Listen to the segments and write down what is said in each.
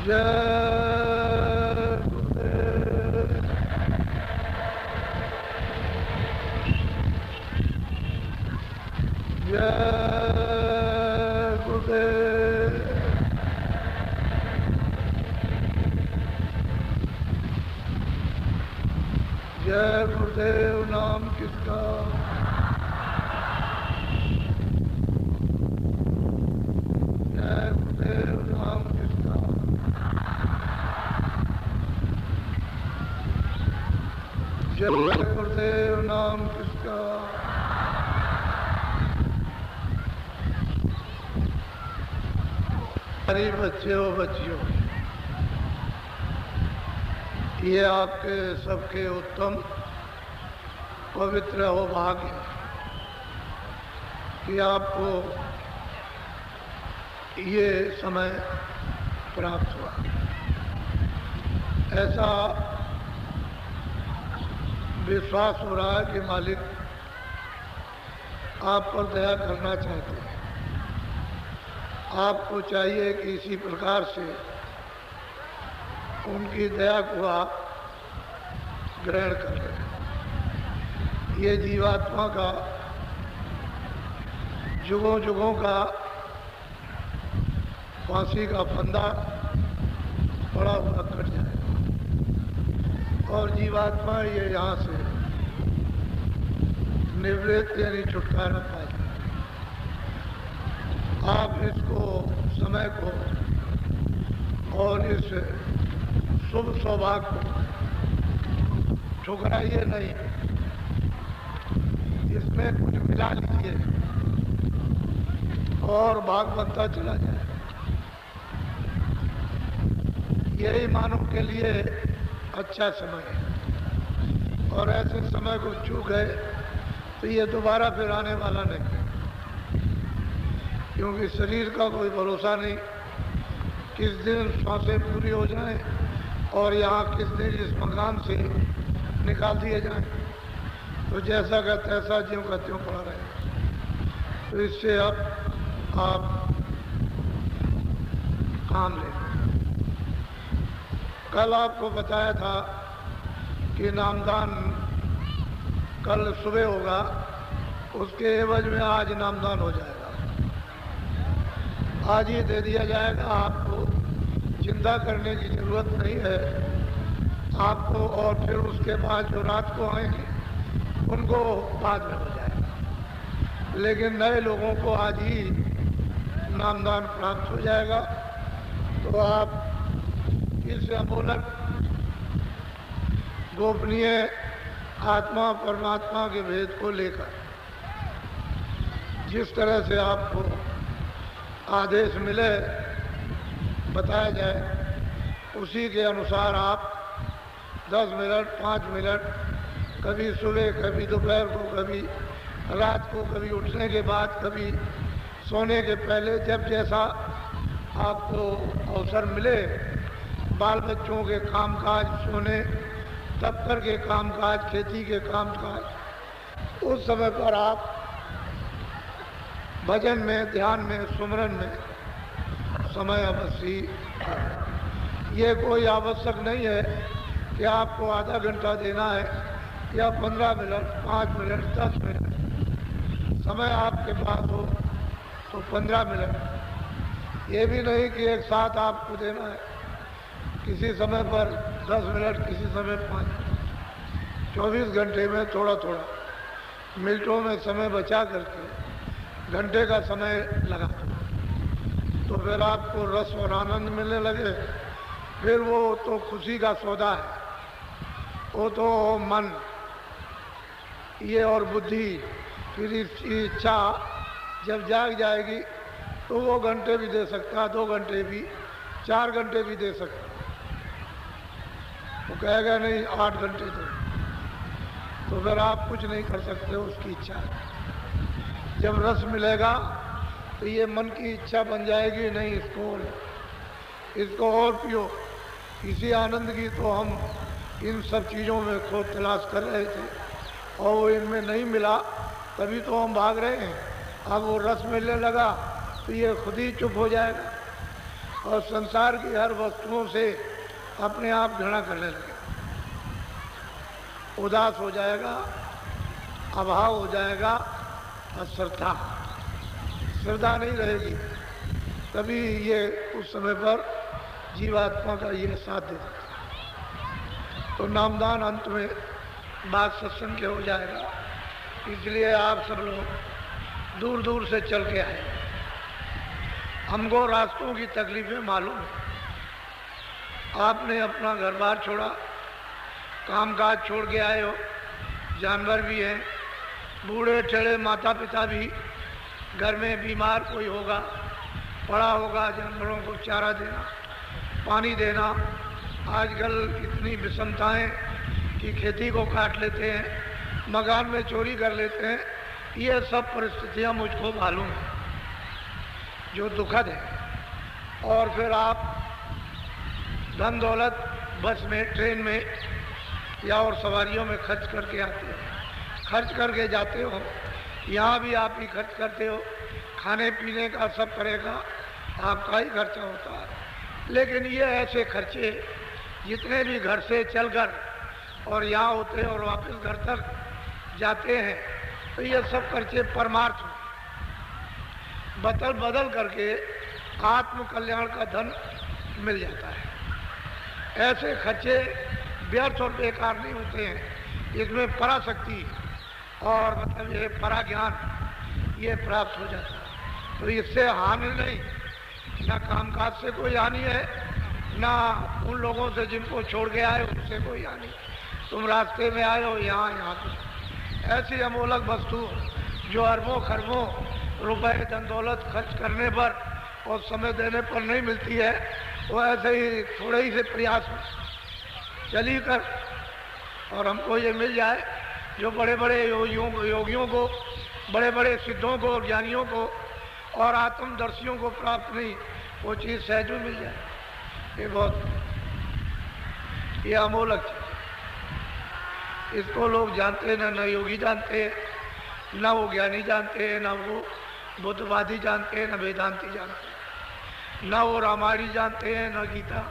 जय गुरुदेव नाम किसका। जय गुरुदेव नाम किसका। जय गुरुदेव नाम किसका। अरे बच्चियों, ये आपके सबके उत्तम पवित्र हो भाग्य कि आपको ये समय प्राप्त हुआ। ऐसा विश्वास हो रहा है कि मालिक आप पर दया करना चाहते हैं। आपको चाहिए कि इसी प्रकार से उनकी दया को आप ग्रहण कर लें। ये जीवात्मा का जुगों जुगों का फांसी का फंदा पड़ा हुआ कट जाएगा और जीवात्मा ये यहाँ से निवृत्त यानी छुटकारा पाए। आप इसको समय को और इस शुभ सौभाग्य को ठुकराइए नहीं, इसमें कुछ मिला लीजिए और भाग बनता चला जाए। यही मानव के लिए अच्छा समय है और ऐसे समय को चूक गए तो ये दोबारा फिर आने वाला नहीं, क्योंकि शरीर का कोई भरोसा नहीं किस दिन सांसें पूरी हो जाएं और यहाँ किस दिन इस मकान से निकाल दिए जाएं। तो जैसा का तैसा ज्यों का त्यों पड़ा रहे। तो इससे अब आप काम लें। कल आपको बताया था कि नामदान कल सुबह होगा, उसके एवज में आज नामदान हो जाएगा। आज ही दे दिया जाएगा। आपको चिंता करने की जरूरत नहीं है आपको। और फिर उसके बाद जो रात को आएंगे उनको बाद में हो जाएगा, लेकिन नए लोगों को आज ही नामदान प्राप्त हो जाएगा। तो आप इस अमूलक गोपनीय आत्मा परमात्मा के भेद को लेकर जिस तरह से आपको आदेश मिले बताया जाए, उसी के अनुसार आप 10 मिनट 5 मिनट कभी सुबह, कभी दोपहर को, कभी रात को, कभी उठने के बाद, कभी सोने के पहले, जब जैसा आपको अवसर मिले, बाल बच्चों के कामकाज, सोने दफ्तर के कामकाज, खेती के कामकाज, उस समय पर आप भजन में, ध्यान में, सुमरन में समय अवश्य। ये कोई आवश्यक नहीं है कि आपको आधा घंटा देना है या 15 मिनट, 5 मिनट, 10 मिनट। समय आपके पास हो तो 15 मिनट। ये भी नहीं कि एक साथ आपको देना है, किसी समय पर 10 मिनट, किसी समय 5 मिनट। 24 घंटे में थोड़ा थोड़ा मिनटों में समय बचा करके घंटे का समय लगा तो फिर आपको रस और आनंद मिलने लगे। फिर वो तो खुशी का सौदा है। वो तो मन ये और बुद्धि फिर इसकी इच्छा जब जाग जाएगी तो वो घंटे भी दे सकता, 2 घंटे भी, 4 घंटे भी दे सकता। वो कहेगा नहीं 8 घंटे दो, तो फिर आप कुछ नहीं कर सकते। उसकी इच्छा जब रस मिलेगा तो ये मन की इच्छा बन जाएगी, नहीं इसको और पियो। इसी आनंद की तो हम इन सब चीज़ों में खोज तलाश कर रहे थे और वो इनमें नहीं मिला, तभी तो हम भाग रहे हैं। अब वो रस मिलने लगा तो ये खुद ही चुप हो जाएगा। और संसार की हर वस्तुओं से अपने आप घृणा करने लगेगा, उदास हो जाएगा, अभाव हो जाएगा और श्रद्धा नहीं रहेगी। तभी ये उस समय पर जीवात्मा का ये साथ दे देता है। तो नामदान अंत में बात सत्संग के हो जाएगा। इसलिए आप सब लोग दूर दूर से चल के आए, हमको रास्तों की तकलीफें मालूम है। आपने अपना घर बार छोड़ा, कामकाज छोड़ के आए हो, जानवर भी हैं, बूढ़े टेढ़े माता पिता भी, घर में बीमार कोई होगा, पड़ा होगा, जानवरों को चारा देना, पानी देना। आजकल इतनी विषमताएं कि खेती को काट लेते हैं, मकान में चोरी कर लेते हैं। ये सब परिस्थितियां मुझको मालूम है जो दुखद है। और फिर आप धन दौलत बस में, ट्रेन में या और सवारियों में खर्च करके आते हो, खर्च करके जाते हो, यहाँ भी आप ही खर्च करते हो, खाने पीने का सब तरह का आपका ही खर्चा होता है। लेकिन ये ऐसे खर्चे जितने भी घर से चलकर और यहाँ होते हैं और वापस घर तक जाते हैं, तो ये सब खर्चे परमार्थ बदल बदल करके आत्म कल्याण का धन मिल जाता है। ऐसे खर्चे व्यर्थ और बेकार नहीं होते हैं। इसमें पराशक्ति और मतलब ये परा ज्ञान ये प्राप्त हो जाता है। तो इससे हानि नहीं, ना कामकाज से कोई हानि है, ना उन लोगों से जिनको छोड़ के आए उनसे कोई हानि। तुम रास्ते में आए हो, यहाँ ऐसी अमोलक वस्तु जो अरबों खरबों रुपए धन दौलत खर्च करने पर और समय देने पर नहीं मिलती है, वो ऐसे ही थोड़े ही से प्रयास चली कर और हमको ये मिल जाए जो बड़े बड़े योगियों को, बड़े बड़े सिद्धों को, ज्ञानियों को और आत्मदर्शियों को प्राप्त नहीं, वो चीज़ सहजो मिल जाए। ये बहुत, ये अमोलक चीज, इसको लोग जानते हैं, न योगी जानते हैं, न वो ज्ञानी जानते हैं, न वो बुद्धवादी जानते हैं, न वेदांती जानते हैं, न वो रामायणी जानते हैं, न गीता।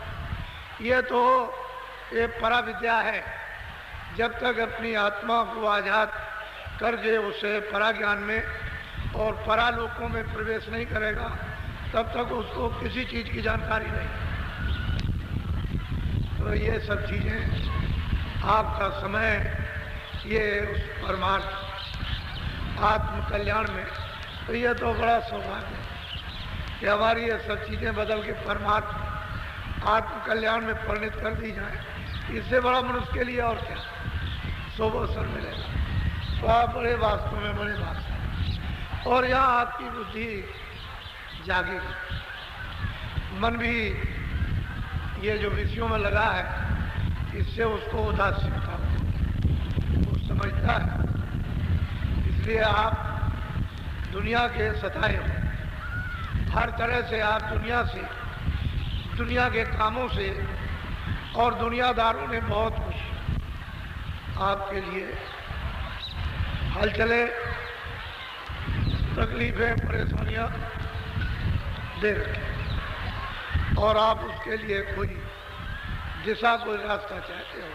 ये तो ये परा विद्या है। जब तक अपनी आत्मा को आजाद करके उसे परा ज्ञान में और परालोकों में प्रवेश नहीं करेगा, तब तक उसको किसी चीज़ की जानकारी नहीं। तो ये सब चीज़ें आपका समय ये उस परमार्थ आत्म कल्याण में, तो ये तो बड़ा सौभाग्य है कि हमारी ये सब चीज़ें बदल के परमार्थ आत्म कल्याण में परिणित कर दी जाए। इससे बड़ा मनुष्य के लिए और क्या शुभ अवसर मिलेगा। तो आप बड़े वास्तव में बड़े वास्तव, और यहाँ आपकी बुद्धि जागेगी, मन भी ये जो विषयों में लगा है इससे उसको उदासीनता वो समझता है। इसलिए आप दुनिया के सताए हो, हर तरह से आप दुनिया से, दुनिया के कामों से, और दुनियादारों ने बहुत कुछ आपके लिए हलचलें, तकलीफें, परेशानियां दे रखी, और आप उसके लिए कोई दिशा, कोई रास्ता चाहते हो।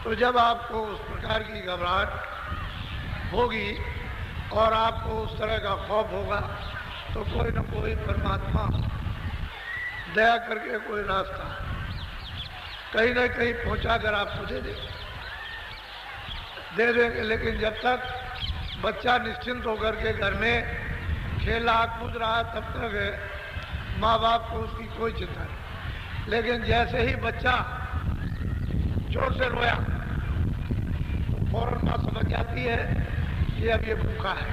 तो जब आपको उस प्रकार की घबराहट होगी और आपको उस तरह का खौफ होगा, तो कोई न कोई परमात्मा दया करके कोई रास्ता कहीं न कहीं पहुंचा कर आपको दे देंगे। लेकिन जब तक बच्चा निश्चिंत होकर के घर में खेला कूद रहा, तब तक माँ बाप को उसकी कोई चिंता नहीं। लेकिन जैसे ही बच्चा जोर से रोया, फौरन माँ समझ जाती है कि अब ये भूखा है।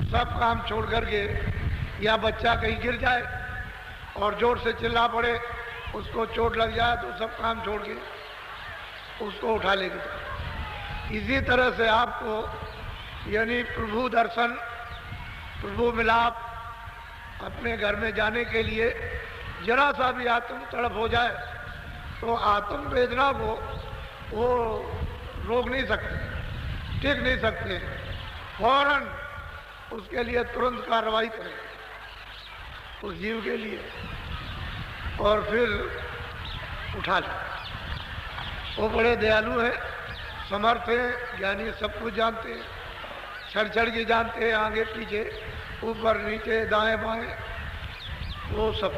सब काम छोड़ करके, या बच्चा कहीं गिर जाए और जोर से चिल्ला पड़े, उसको चोट लग जाए, तो सब काम छोड़ के उसको उठा लेगी। इसी तरह से आपको यानी प्रभु दर्शन, प्रभु मिलाप, अपने घर में जाने के लिए जरा सा भी आत्म तड़प हो जाए तो आत्म वेदना को वो रोक नहीं सकते, टिक नहीं सकते, फौरन उसके लिए तुरंत कार्रवाई करें उस जीव के लिए। और फिर उठा ले। वो बड़े दयालु हैं, समर्थ हैं, ज्ञानी, सब कुछ जानते हैं, छड़ के जानते हैं, आगे पीछे, ऊपर नीचे, दाएं बाएं, वो सब।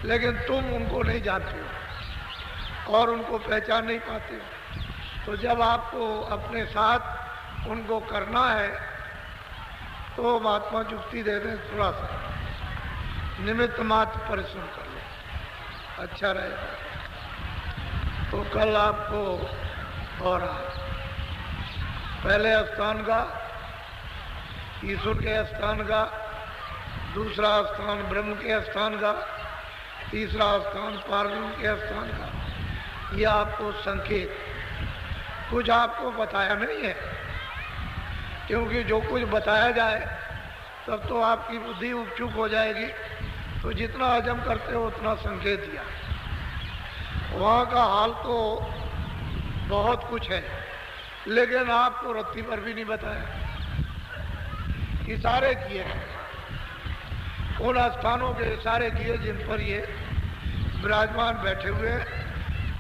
लेकिन तुम उनको नहीं जानते हो और उनको पहचान नहीं पाते हो। तो जब आपको अपने साथ उनको करना है तो महात्मा युक्ति दे दें, थोड़ा सा निमित्त मात्र परिश्रम कर लो, अच्छा रहेगा। तो कल आपको और पहले स्थान का, ईश्वर के स्थान का, दूसरा स्थान ब्रह्म के स्थान का, तीसरा स्थान पारब्रह्म के स्थान का, यह आपको संकेत, कुछ आपको बताया नहीं है, क्योंकि जो कुछ बताया जाए तब तो आपकी बुद्धि उपचुक हो जाएगी। तो जितना हजम करते हो उतना संकेत दिया। वहाँ का हाल तो बहुत कुछ है, लेकिन आपको रत्ती पर भी नहीं बताया। इशारे किए, उन स्थानों के इशारे किए जिन पर ये विराजमान बैठे हुए हैं।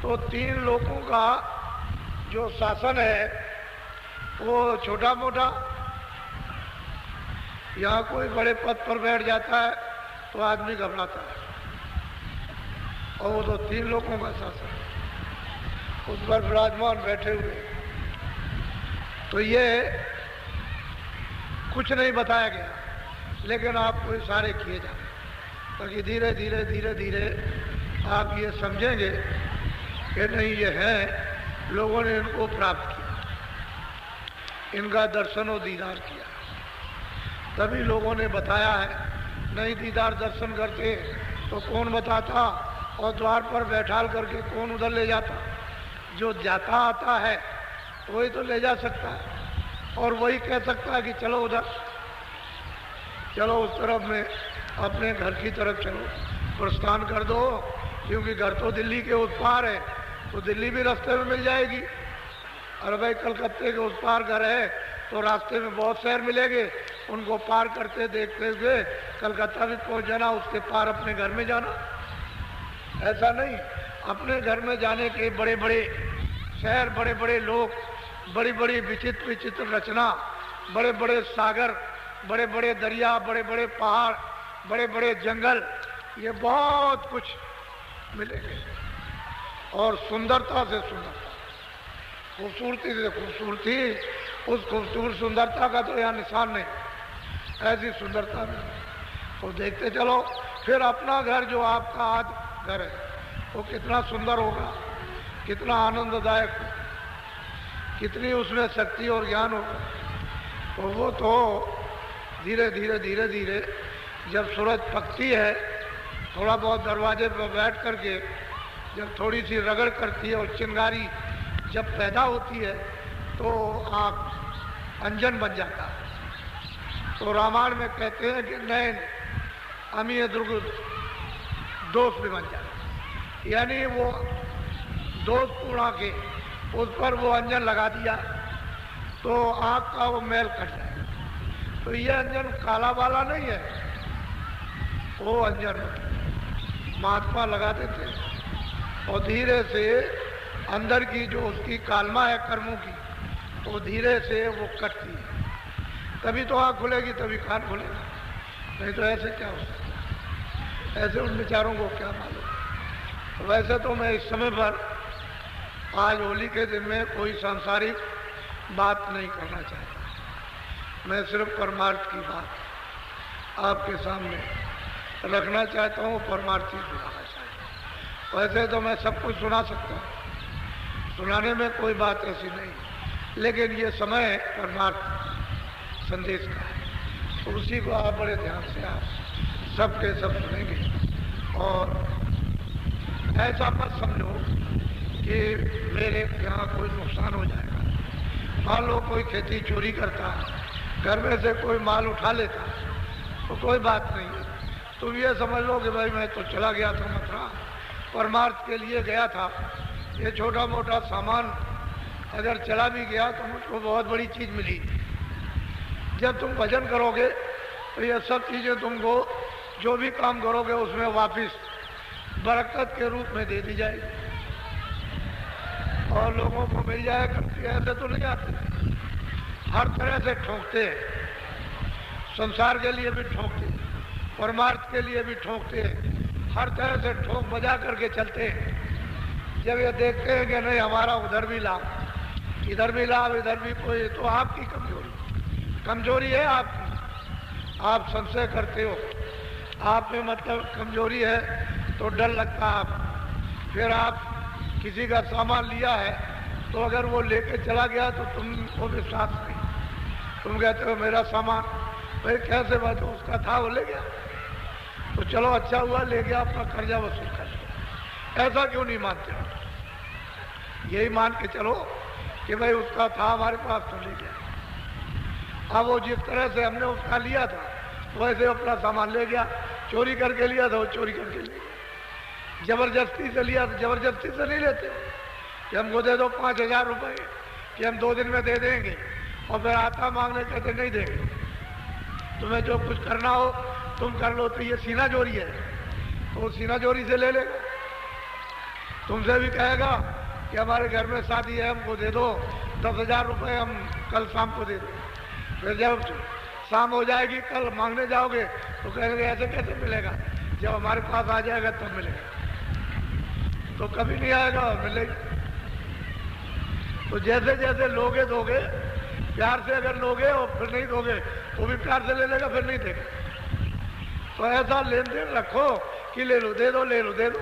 तो 3 लोगों का जो शासन है वो छोटा मोटा, यहाँ कोई बड़े पद पर बैठ जाता है तो आदमी घबराता है, और वो तो 3 लोगों का शासन उस पर विराजमान बैठे हुए। तो ये कुछ नहीं बताया गया, लेकिन आपको इशारे किए जाए ताकि धीरे धीरे धीरे धीरे आप ये समझेंगे कि नहीं, ये है, लोगों ने इनको प्राप्त किया, इनका दर्शन और दीदार किया, तभी लोगों ने बताया है। नहीं दीदार दर्शन करते तो कौन बताता, और द्वार पर बैठाल करके कौन उधर ले जाता। जो जाता आता है वही तो ले जा सकता है, और वही कह सकता है कि चलो उधर, चलो उस तरफ में, अपने घर की तरफ चलो, प्रस्थान कर दो, क्योंकि घर तो दिल्ली के उस पार है, तो दिल्ली भी रास्ते में मिल जाएगी। अरे भाई कलकत्ते के उस पार घर है तो रास्ते में बहुत शहर मिलेंगे, उनको पार करते देखते हुए कलकत्ता भी पहुंच जाना, उसके पार अपने घर में जाना। ऐसा नहीं, अपने घर में जाने के बड़े बड़े शहर, बड़े बड़े लोग, बड़ी बड़ी विचित्र विचित्र रचना, बड़े बड़े सागर, बड़े बड़े दरिया, बड़े बड़े पहाड़, बड़े बड़े जंगल, ये बहुत कुछ मिलेंगे। और सुंदरता से सुंदरता, खूबसूरती से खूबसूरती, उस खूबसूरत सुंदरता का तो यहाँ निशान नहीं, ऐसी सुंदरता में तो देखते चलो। फिर अपना घर जो आपका आज घर है वो कितना सुंदर होगा, कितना आनंददायक हो, कितनी उसमें शक्ति और ज्ञान होगा। तो वो तो धीरे धीरे धीरे धीरे जब सूरज पकती है, थोड़ा बहुत दरवाजे पर बैठ करके जब थोड़ी सी रगड़ करती है और चिंगारी जब पैदा होती है तो आँख अंजन बन जाता है। तो रामायण में कहते हैं कि नैन अमीय दुर्ग दोष भी बन जाए, यानी वो दोष पूर्णा के उस पर वो अंजन लगा दिया तो आँख का वो मैल कट जाएगा। तो ये अंजन काला वाला नहीं है, वो अंजन महात्मा लगा देते हैं, और धीरे से अंदर की जो उसकी कालमा है कर्मों की, तो धीरे से वो कटती है, तभी तो आँख खुलेगी, तभी कान खुलेगा, नहीं तो ऐसे क्या हो सकता है, ऐसे उन विचारों को क्या मालूम। वैसे तो मैं इस समय पर आज होली के दिन में कोई सांसारिक बात नहीं करना चाहता, मैं सिर्फ परमार्थ की बात आपके सामने रखना चाहता हूँ, परमार्थी सुनाना चाहता हूँ। वैसे तो मैं सब कुछ सुना सकता हूँ, सुनाने में कोई बात ऐसी नहीं, लेकिन ये समय परमार्थ संदेश का है, तो उसी को आप बड़े ध्यान से आप सबके सब सुनेंगे। और ऐसा मत समझो कि मेरे यहाँ कोई नुकसान हो जाएगा। मान लो कोई खेती चोरी करता, घर में से कोई माल उठा लेता, तो कोई बात नहीं है, तुम ये समझ लो कि भाई मैं तो चला गया था मथुरा, परमार्थ के लिए गया था, ये छोटा मोटा सामान अगर चला भी गया तो मुझको बहुत बड़ी चीज़ मिली। जब तुम भजन करोगे तो ये सब चीज़ें तुमको जो भी काम करोगे उसमें वापस बरकत के रूप में दे दी जाएगी और लोगों को मिल जाया करती है। ऐसे तो नहीं आते, हर तरह से ठोंकते हैं, संसार के लिए भी ठोंकते हैं, परमार्थ के लिए भी ठोंकते हैं, हर तरह से ठोंक बजा करके चलते हैं। जब ये देखते हैं कि नहीं हमारा उधर भी लाभ, इधर भी लाभ, इधर भी कोई, तो आपकी कमजोरी है आपकी, आप संशय करते हो, आप में मतलब कमजोरी है तो डर लगता है आप। फिर आप किसी का सामान लिया है तो अगर वो लेके चला गया तो तुमको विश्वास नहीं, तुम कहते हो मेरा सामान, भाई कैसे बात हो, उसका था वो ले गया, तो चलो अच्छा हुआ ले गया, अपना कर्जा वसूल कर लिया। ऐसा क्यों नहीं मानते हो? यही मान के चलो कि भाई उसका था हमारे पास तो ले गया। अब वो जिस तरह से हमने उसका लिया था वैसे अपना सामान ले गया, चोरी करके लिया था वो चोरी करके ले गया, जबरदस्ती से लिया तो जबरदस्ती से नहीं लेते कि हमको दे दो 5,000 रुपये कि हम 2 दिन में दे देंगे, और फिर आता मांगने कहते नहीं देंगे, तुम्हें जो कुछ करना हो तुम कर लो। तो ये सीना चोरी है, तो वो सीना चोरी से ले लेगा। तुमसे भी कहेगा कि हमारे घर में शादी है, हमको दे दो 10,000 रुपये, हम कल शाम को दे दें। फिर जब शाम हो जाएगी कल मांगने जाओगे तो कहेंगे ऐसे कैसे मिलेगा, जब हमारे पास आ जाएगा तब तो मिलेगा, तो कभी नहीं आएगा और मिलेगा। तो जैसे जैसे लोगे दोगे, प्यार से अगर लोगे और फिर नहीं दोगे वो भी प्यार से ले लेगा, फिर नहीं देगा। तो ऐसा लेन देन रखो कि ले लो दे दो, ले लो दे दो,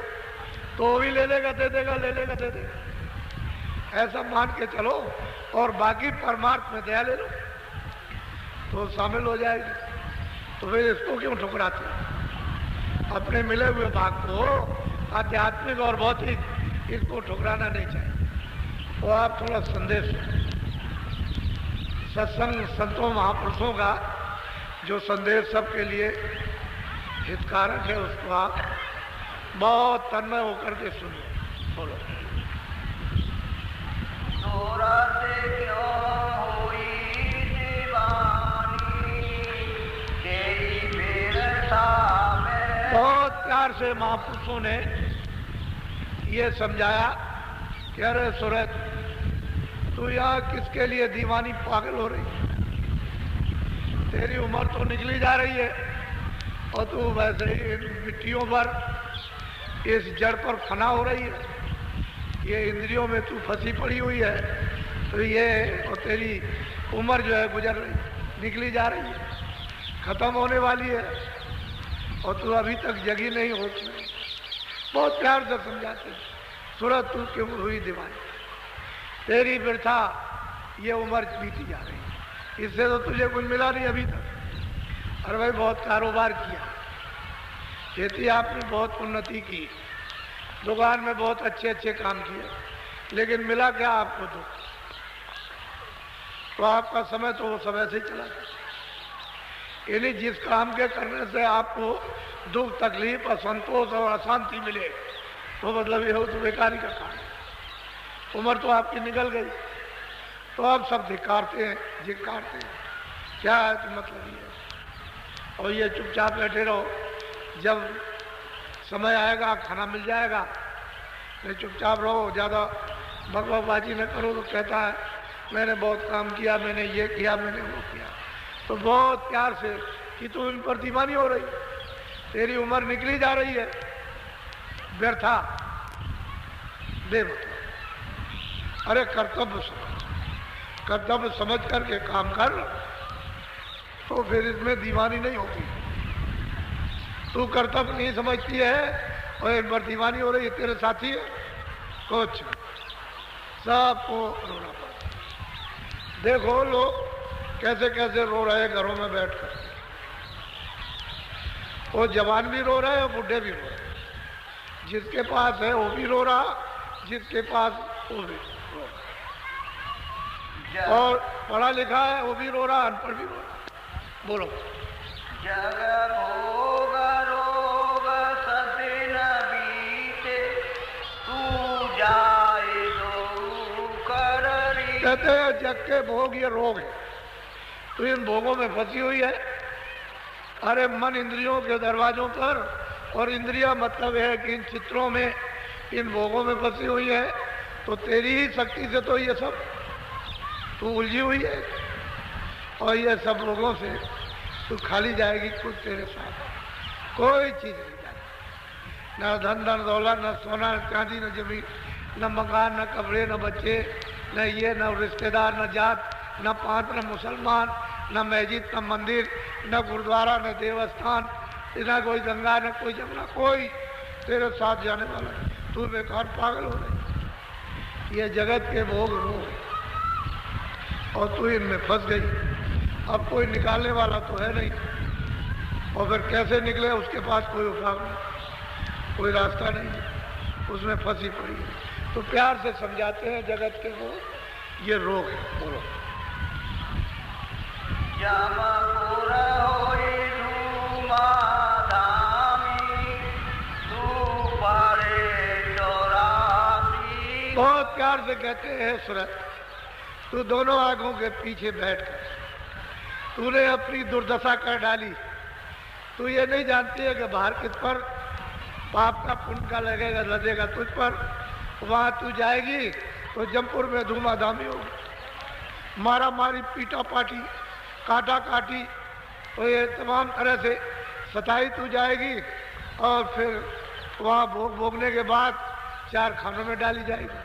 तो वो भी ले लेगा दे देगा, ले लेगा दे देगा। ऐसा मान के चलो और बाकी परमार्थ में दया ले लो तो शामिल हो जाएगी। तो फिर इसको क्यों ठुकराते? अपने मिले हुए भाग को, आध्यात्मिक और भौतिक, इसको ठुकराना नहीं चाहिए। तो आप थोड़ा संदेश, सत्संग संतों महापुरुषों का जो संदेश सबके लिए हितकारक है उसको आप बहुत तन्मय होकर के सुनिए। बोलो। बहुत प्यार से महापुरुषों ने ये समझाया कि अरे सूरज, तू यहाँ किसके लिए दीवानी पागल हो रही, तेरी उम्र तो निकली जा रही है और तू वैसे ही इन मिट्टियों पर, इस जड़ पर फना हो रही है, ये इंद्रियों में तू फंसी पड़ी हुई है, तो ये और तेरी उम्र जो है गुजर रही, निकली जा रही है, खत्म होने वाली है और तू अभी तक जगी नहीं होती। बहुत प्यार से समझाते, सूरज तू क्यों हुई दीवानी, तेरी वृथा ये उम्र बीती जा रही है, इससे तो तुझे कुछ मिला नहीं अभी तक। अरे भाई बहुत कारोबार किया, खेती आपने बहुत उन्नति की, दुकान में बहुत अच्छे अच्छे काम किए, लेकिन मिला क्या आपको? दुख। तो आपका समय तो वो समय से चला गया। यानी जिस काम के करने से आपको दुख, तकलीफ, असंतोष और अशांति मिले तो मतलब ये हो तो बेकारी का काम। उम्र तो आपकी निकल गई, तो आप सब धिक्कारते हैं, झिक्कारते हैं, क्या है तो मतलब ये है। और ये चुपचाप बैठे रहो, जब समय आएगा खाना मिल जाएगा, नहीं चुपचाप रहो, ज़्यादा बकवासबाजी न करो। तो कहता है मैंने बहुत काम किया, मैंने ये किया, मैंने वो किया, तो बहुत प्यार से कि तू इन पर दीवानी हो रही, तेरी उम्र निकली जा रही है, व्यर्था दे मतलब। अरे कर्तव्य समझ करके काम कर, तो फिर इसमें दीवानी नहीं होती। तू कर्तव्य नहीं समझती है और इन पर दीवानी हो रही है, तेरे साथी है, कुछ सबको रोना पड़ता। देखो लोग कैसे कैसे रो रहे हैं घरों में बैठकर, वो जवान भी रो रहे हैं और बूढ़े भी रो रहे हैं, जिसके पास है वो भी रो रहा, जिसके पास वो भी रो रहा, और पढ़ा लिखा है वो भी रो रहा, अनपढ़ भी रो रहा। बोलो। जग भोग रोग सदिन बीते, तू जाए दो कर री। कहते हैं जग के भोग ये रोग है, तो इन भोगों में फंसी हुई है। अरे मन इंद्रियों के दरवाजों पर और इंद्रिया मतलब है कि इन चित्रों में, इन भोगों में फंसी हुई है, तो तेरी ही शक्ति से तो ये सब तू उलझी हुई है, और ये सब लोगों से तू खाली जाएगी। कुछ तेरे साथ कोई चीज नहीं जाएगी, न धन न दौलत, न सोना न चांदी, न जमीन, न मकान, न कपड़े, न बच्चे, न ये, न रिश्तेदार, न जात, न पांच, न मुसलमान, न मस्जिद, न मंदिर, न गुरुद्वारा, न देवस्थान, न कोई गंगा, न कोई जमुना, कोई तेरे साथ जाने वाला नहीं। तू बेकार पागल हो रही। ये जगत के भोग रोग और तू इनमें फंस गई। अब कोई निकालने वाला तो है नहीं, और फिर कैसे निकले उसके पास कोई उपाय नहीं, कोई रास्ता नहीं, उसमें फंसी पड़ी है। तो प्यार से समझाते हैं जगत के भोग ये रोग है। बोलो बहुत प्यार से कहते हैं सूरत, तू दोनों आंखों के पीछे बैठकर तूने अपनी दुर्दशा कर डाली। तू ये नहीं जानती है कि बाहर किस पर पाप का पुण्य का लगेगा तुझ पर। वहां तू जाएगी तो जमपुर में धूमाधामी होगी, मारा मारी, पीटा पाटी, काटा काटी, तो ये तमाम तरह से सताई तू जाएगी, और फिर वहाँ भोग भोगने के बाद 4 खानों में डाली जाएगी।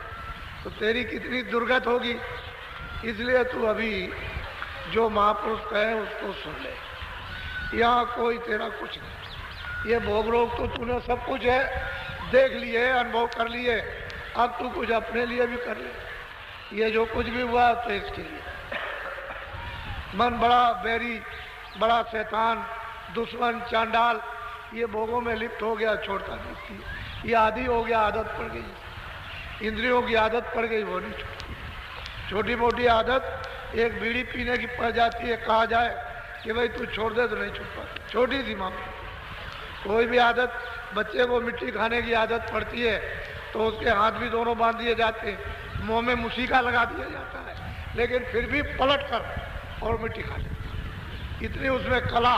तो तेरी कितनी दुर्गत होगी। इसलिए तू अभी जो महापुरुष कहे उसको सुन ले। यहाँ कोई तेरा कुछ नहीं। ये भोग रोग तो तूने सब कुछ है देख लिए, अनुभव कर लिए, अब तू कुछ अपने लिए भी कर ले। ये जो कुछ भी हुआ तो इसके लिए। मन बड़ा बैरी, बड़ा शैतान, दुश्मन, चांडाल, ये भोगों में लिप्त हो गया, छोड़ता नहीं। ये आदि हो गया, आदत पड़ गई, इंद्रियों की आदत पड़ गई, वो नहीं छोड़ती। छोटी मोटी आदत एक बीड़ी पीने की पड़ जाती है, कहा जाए कि भाई तू छोड़ दे तो नहीं छूट पाती, छोटी सी मामला। कोई भी आदत, बच्चे को मिट्टी खाने की आदत पड़ती है तो उसके हाथ भी दोनों बांध दिए जाते हैं, मुंह में मुसीका लगा दिया जाता है, लेकिन फिर भी पलट कर और मिट्टी खा लेता। इतनी उसमें कला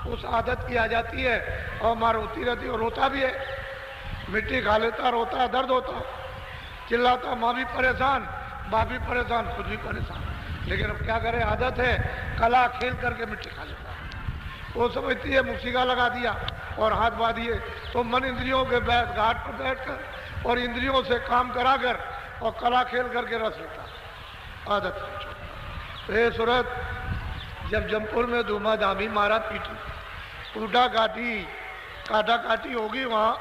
उस आदत की आ जाती है, और माँ रोती रहती है और रोता भी है। मिट्टी खा लेता, रोता, दर्द होता, चिल्लाता, माँ भी परेशान, बाप भी परेशान, खुद भी परेशान। लेकिन अब क्या करे, आदत है, कला खेल करके मिट्टी खा लेता। वो समझती है मुसीका लगा दिया और हाथ बांधिए, तो मन इंद्रियों के घाट पर बैठकर और इंद्रियों से काम कराकर और कला खेल करके रस लेता। आदत है। सूरत, जब जमपुर में धूमाधामी, मारा पीटी, टूटा काटी, काटा काटी होगी, वहाँ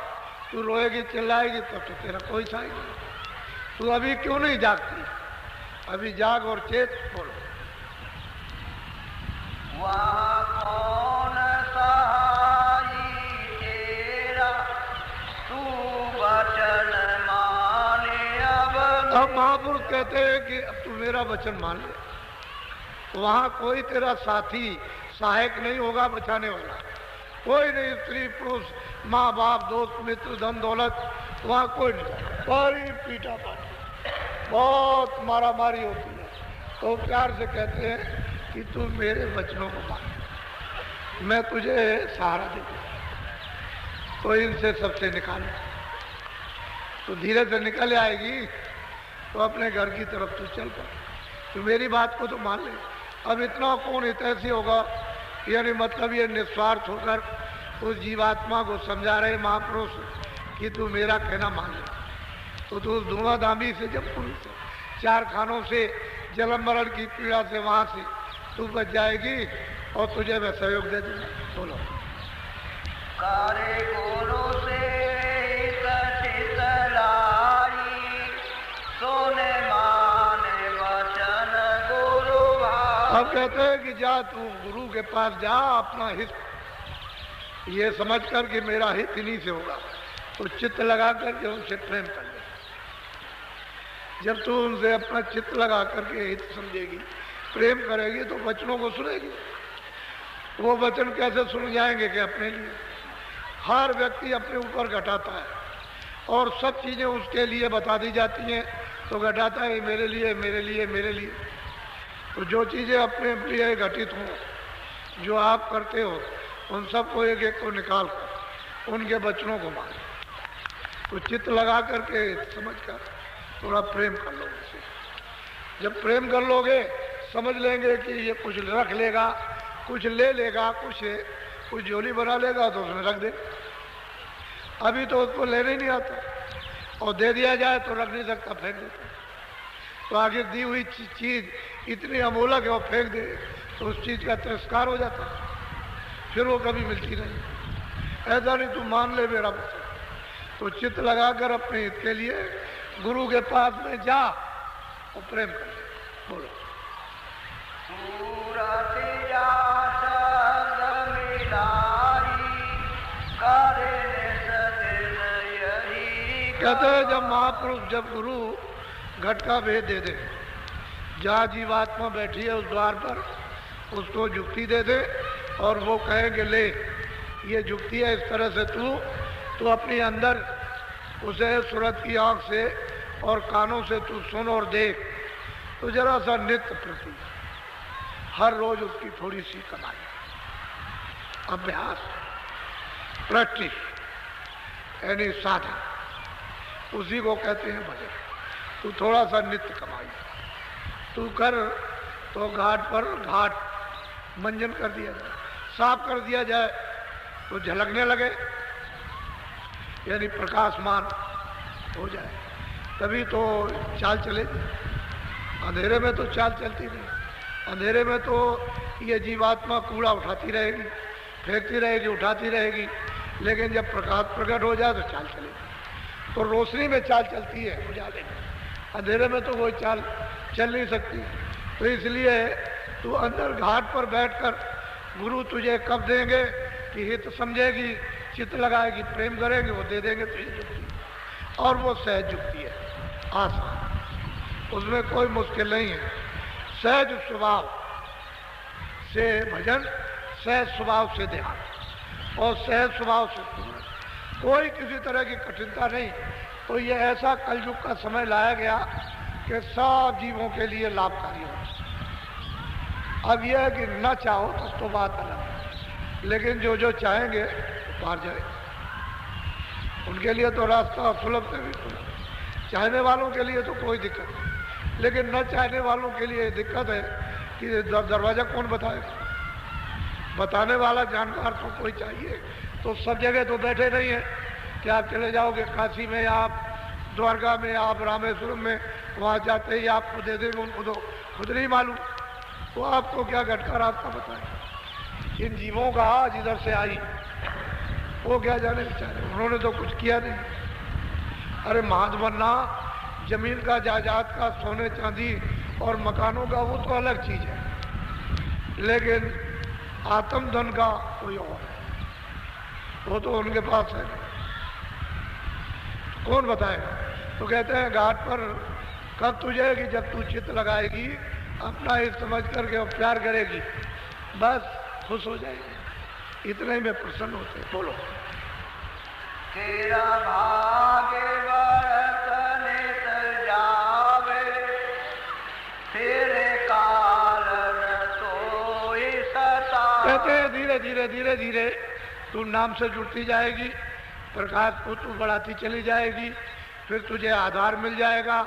तू रोएगी, चिल्लाएगी, तब तो तेरा कोई साई नहीं। तू अभी क्यों नहीं जागती? अभी जाग और चेत। बोलो वहाँ कौन सहाई तेरा, तू वचन माने अब महापुरुष कहते हैं कि अब तू मेरा वचन मान ले। वहाँ कोई तेरा साथी सहायक नहीं होगा, बचाने वाला कोई नहीं। स्त्री पुरुष, माँ बाप, दोस्त मित्र, धन दौलत, वहाँ कोई नहीं। बड़ी पीटा पाटी, बहुत मारा मारी होती है। तो प्यार से कहते हैं कि तू मेरे वचनों को मान, मैं तुझे सहारा दे दूँ। तो इनसे सबसे निकाल, तो धीरे से निकल आएगी, तो अपने घर की तरफ तू चल पड़। तो मेरी बात को तो मान ले। अब इतना कौन हितैषी होगा, यानी मतलब ये निस्वार्थ होकर उस जीवात्मा को समझा रहे महापुरुष कि तू मेरा कहना मान ले। तो तू धुआंधामी से, जब पुरुष से, 4 खानों से, जन्म मरण की पीड़ा से, वहां से तू बच जाएगी, और तुझे मैं सहयोग दे दूंगा। बोलो कारे गोरो से कटितलाई, सोने माने वचन गुरु। अब कहते हैं कि जा तू गुरु के पास जा, अपना हित ये समझ कर कि मेरा हित इन्हीं से होगा, तो चित्त लगा करके उनसे प्रेम कर ले। जब तू उनसे अपना चित्त लगा करके हित समझेगी, प्रेम करेगी, तो वचनों को सुनेगी। वो वचन कैसे सुन जाएंगे कि अपने लिए। हर व्यक्ति अपने ऊपर घटाता है, और सब चीजें उसके लिए बता दी जाती हैं, तो घटाता है मेरे लिए, मेरे लिए, मेरे लिए। तो जो चीजें अपने लिए घटित हों, जो आप करते हो, उन सबको एक एक को निकाल कर उनके वचनों को मान। तो चित्त लगा करके समझ कर थोड़ा प्रेम कर लो उनसे। जब प्रेम कर लोगे समझ लेंगे कि ये कुछ रख लेगा, कुछ ले लेगा, कुछ झोली बना लेगा तो उसमें रख दे। अभी तो उसको लेने ही नहीं आता, और दे दिया जाए तो रख नहीं सकता, फेंक देता। तो आखिर दी हुई चीज इतनी अमोलक है, वो फेंक दे तो उस चीज का तिरस्कार हो जाता, फिर वो कभी मिलती नहीं। ऐसा नहीं, तू मान ले मेरा वचन। तो चित्त लगाकर अपने हित के लिए गुरु के पास में जा और प्रेम कर ले। बोलो। कहते हैं जब महापुरुष, जब गुरु घट का भेद दे दे, जहाँ जीवात्मा बैठी है उस द्वार पर उसको जुक्ति दे दे, और वो कहेंगे ले ये जुक्ति है, इस तरह से तू अपने अंदर उसे सूरत की आँख से और कानों से तू सुन और देख, तो जरा सा नित्य प्रति हर रोज उसकी थोड़ी सी कमाई, अभ्यास, प्रैक्टिस यानी साधन, उसी को कहते हैं भजन। तू थोड़ा सा नित्य कमाई तू कर, तो घाट पर घाट मंजन कर दिया जाए, साफ कर दिया जाए तो झलकने लगे, यानी प्रकाशमान हो जाए, तभी तो चाल चलेगी। अंधेरे में तो चाल चलती नहीं, अंधेरे में तो ये जीवात्मा कूड़ा उठाती रहेगी, फेंकती रहेगी, उठाती रहेगी, लेकिन जब प्रकाश प्रकट हो जाए तो चाल चलेगी। तो रोशनी में चाल चलती है, उजाले में, अंधेरे में तो कोई चाल चल नहीं सकती। तो इसलिए तू अंदर घाट पर बैठकर गुरु तुझे कब देंगे कि हित समझेगी, चित्त लगाएगी, प्रेम करेगी, वो दे देंगे तुझे जुक्ति, और वो सहज जुक्ति है, आसान, उसमें कोई मुश्किल नहीं है। सहज स्वभाव से भजन, सहज स्वभाव से ध्यान, और सहज स्वभाव से पूर्ण, कोई किसी तरह की कठिनता नहीं। तो ये ऐसा कलयुग का समय लाया गया कि सब जीवों के लिए लाभकारी हो। अब यह है कि न चाहो तो बात अलग है, लेकिन जो जो चाहेंगे पार जाए, उनके लिए तो रास्ता सुलभ से भी सुलभ। चाहने वालों के लिए तो कोई दिक्कत नहीं, लेकिन न चाहने वालों के लिए दिक्कत है कि दरवाजा कौन बताएगा। बताने वाला जानकार तो कोई चाहिए। तो सब जगह तो बैठे नहीं है कि आप चले जाओगे काशी में, आप द्वारका में, आप रामेश्वरम में, वहाँ जाते ही आपको दे देंगे, उनको तो खुद नहीं मालूम, तो आपको क्या घटका रास्ता बताए। इन जीवों का आज इधर से आई, वो क्या जाने बेचारे, उन्होंने तो कुछ किया नहीं। अरे महाज बनना, जमीन का, जायदाद का, सोने चांदी और मकानों का, वो तो अलग चीज है, लेकिन आत्म धन का कोई और है, वो तो उनके पास है, कौन बताएगा। तो कहते हैं घाट पर कब तुझे कि जब तू चित्त लगाएगी, अपना ही समझ करके और प्यार करेगी, बस खुश हो जाएगी, इतने में प्रसन्न होते। बोलो। तेरा भाग्य बरतने जावे, तेरे कारण तो ही सतावे। कहते हैं धीरे धीरे धीरे धीरे तू नाम से जुड़ती जाएगी, प्रकाश को तू बढ़ाती चली जाएगी, फिर तुझे आधार मिल जाएगा,